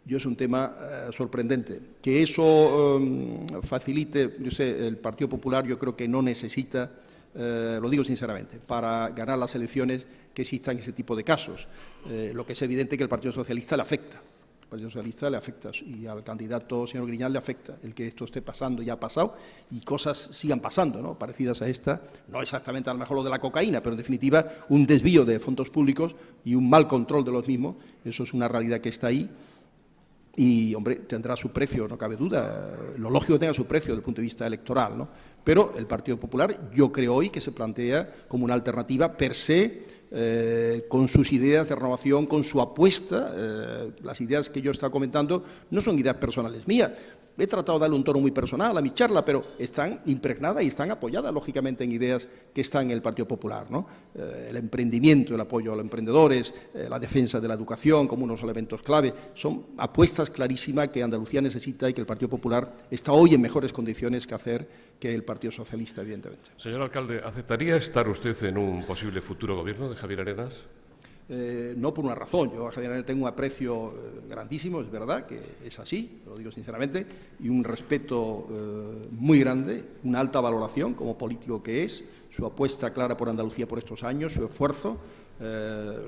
Es un tema sorprendente. Que eso facilite, yo sé, el Partido Popular yo creo que no necesita, lo digo sinceramente, para ganar las elecciones que existan ese tipo de casos. Lo que es evidente que el Partido Socialista le afecta. Al Partido Socialista le afecta y al candidato señor Griñán le afecta el que esto esté pasando, ya ha pasado, y cosas sigan pasando, ¿no? Parecidas a esta, no exactamente a lo mejor lo de la cocaína, pero en definitiva un desvío de fondos públicos y un mal control de los mismos, eso es una realidad que está ahí. Y, hombre, tendrá su precio, no cabe duda, lo lógico que tenga su precio desde el punto de vista electoral, ¿no? Pero el Partido Popular, yo creo hoy que se plantea como una alternativa per se, con sus ideas de renovación, con su apuesta. Las ideas que yo he estado comentando no son ideas personales mías. He tratado de darle un tono muy personal a mi charla, pero están impregnadas y están apoyadas, lógicamente, en ideas que están en el Partido Popular, ¿no? El emprendimiento, el apoyo a los emprendedores, la defensa de la educación como unos elementos clave, son apuestas clarísimas que Andalucía necesita y que el Partido Popular está hoy en mejores condiciones que el Partido Socialista, evidentemente. Señor alcalde, ¿aceptaría estar usted en un posible futuro gobierno de Javier Arenas? No por una razón. Yo a Javier Arenas tengo un aprecio grandísimo, es verdad que es así, lo digo sinceramente, y un respeto muy grande, una alta valoración como político que es, su apuesta clara por Andalucía por estos años, su esfuerzo,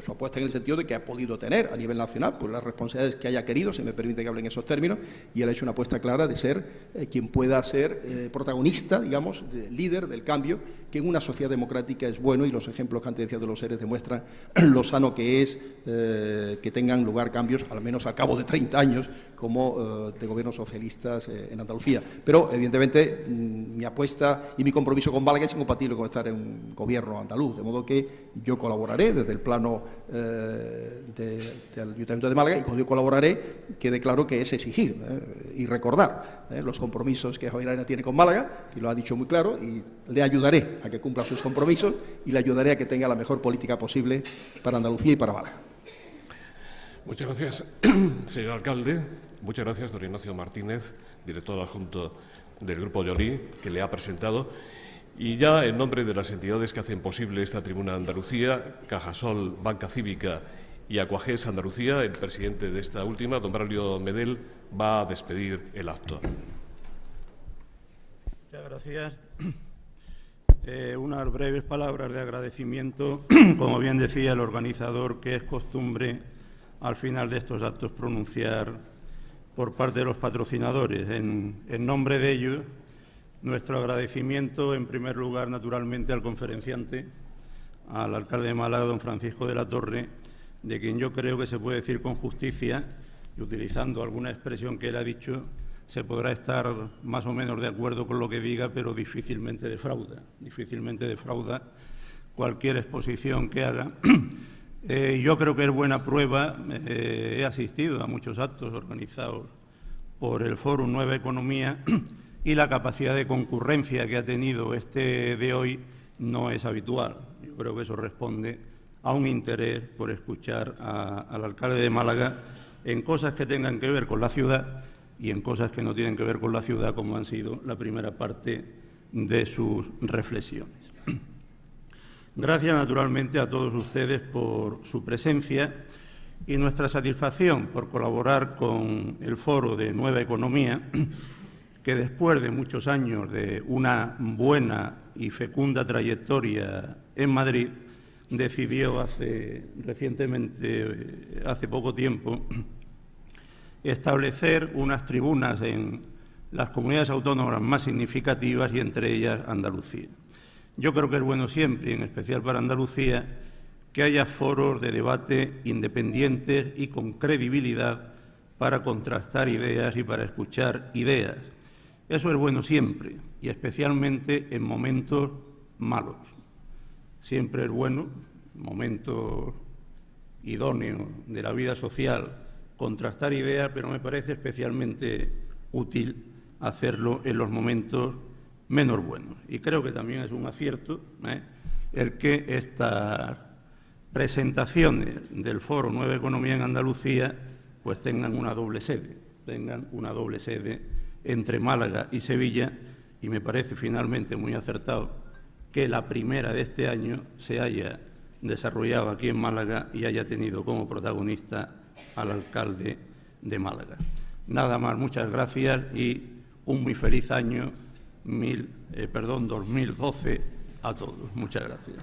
su apuesta en el sentido de que ha podido tener a nivel nacional por las responsabilidades que haya querido, se me permite que hable en esos términos, y él ha hecho una apuesta clara de ser quien pueda ser protagonista, digamos, líder del cambio, que en una sociedad democrática es bueno, y los ejemplos que antes decía de los ERES demuestran lo sano que es que tengan lugar cambios, al menos al cabo de 30 años, como de gobiernos socialistas en Andalucía. Pero, evidentemente, mi apuesta y mi compromiso con Málaga es incompatible con estar en un gobierno andaluz, de modo que yo colaboraré desde el plano del Ayuntamiento de Málaga, y cuando yo colaboraré, quede claro que es exigir y recordar los compromisos que Javier Arenas tiene con Málaga, y lo ha dicho muy claro, y le ayudaré a que cumpla sus compromisos y le ayudaré a que tenga la mejor política posible para Andalucía y para Málaga. Muchas gracias, señor alcalde. Muchas gracias, don Ignacio Martínez, director adjunto del Grupo de Olí, que le ha presentado. Y ya en nombre de las entidades que hacen posible esta tribuna de Andalucía, Cajasol, Banca Cívica y Aquagés Andalucía, el presidente de esta última, don Braulio Medel, va a despedir el acto. Muchas gracias. Unas breves palabras de agradecimiento, como bien decía el organizador, que es costumbre al final de estos actos pronunciar por parte de los patrocinadores. En nombre de ellos, nuestro agradecimiento, en primer lugar, naturalmente, al conferenciante, al alcalde de Málaga, don Francisco de la Torre, de quien yo creo que se puede decir con justicia, y utilizando alguna expresión que él ha dicho, se podrá estar más o menos de acuerdo con lo que diga, pero difícilmente defrauda cualquier exposición que haga. Yo creo que es buena prueba. He asistido a muchos actos organizados por el Fórum Nueva Economía y la capacidad de concurrencia que ha tenido este de hoy no es habitual. Yo creo que eso responde a un interés por escuchar al alcalde de Málaga en cosas que tengan que ver con la ciudad y en cosas que no tienen que ver con la ciudad, como han sido la primera parte de sus reflexiones. Gracias, naturalmente, a todos ustedes por su presencia y nuestra satisfacción por colaborar con el Foro de Nueva Economía, que después de muchos años de una buena y fecunda trayectoria en Madrid, decidió hace poco tiempo, establecer unas tribunas en las comunidades autónomas más significativas y entre ellas Andalucía. Yo creo que es bueno siempre, y en especial para Andalucía, que haya foros de debate independientes y con credibilidad para contrastar ideas y para escuchar ideas. Eso es bueno siempre, y especialmente en momentos malos. Siempre es bueno, momentos idóneos de la vida social, contrastar ideas, pero me parece especialmente útil hacerlo en los momentos menos buenos. Y creo que también es un acierto el que estas presentaciones del Foro Nueva Economía en Andalucía pues tengan una doble sede entre Málaga y Sevilla, y me parece finalmente muy acertado que la primera de este año se haya desarrollado aquí en Málaga y haya tenido como protagonista al alcalde de Málaga. Nada más, muchas gracias y un muy feliz año 2012 a todos. Muchas gracias.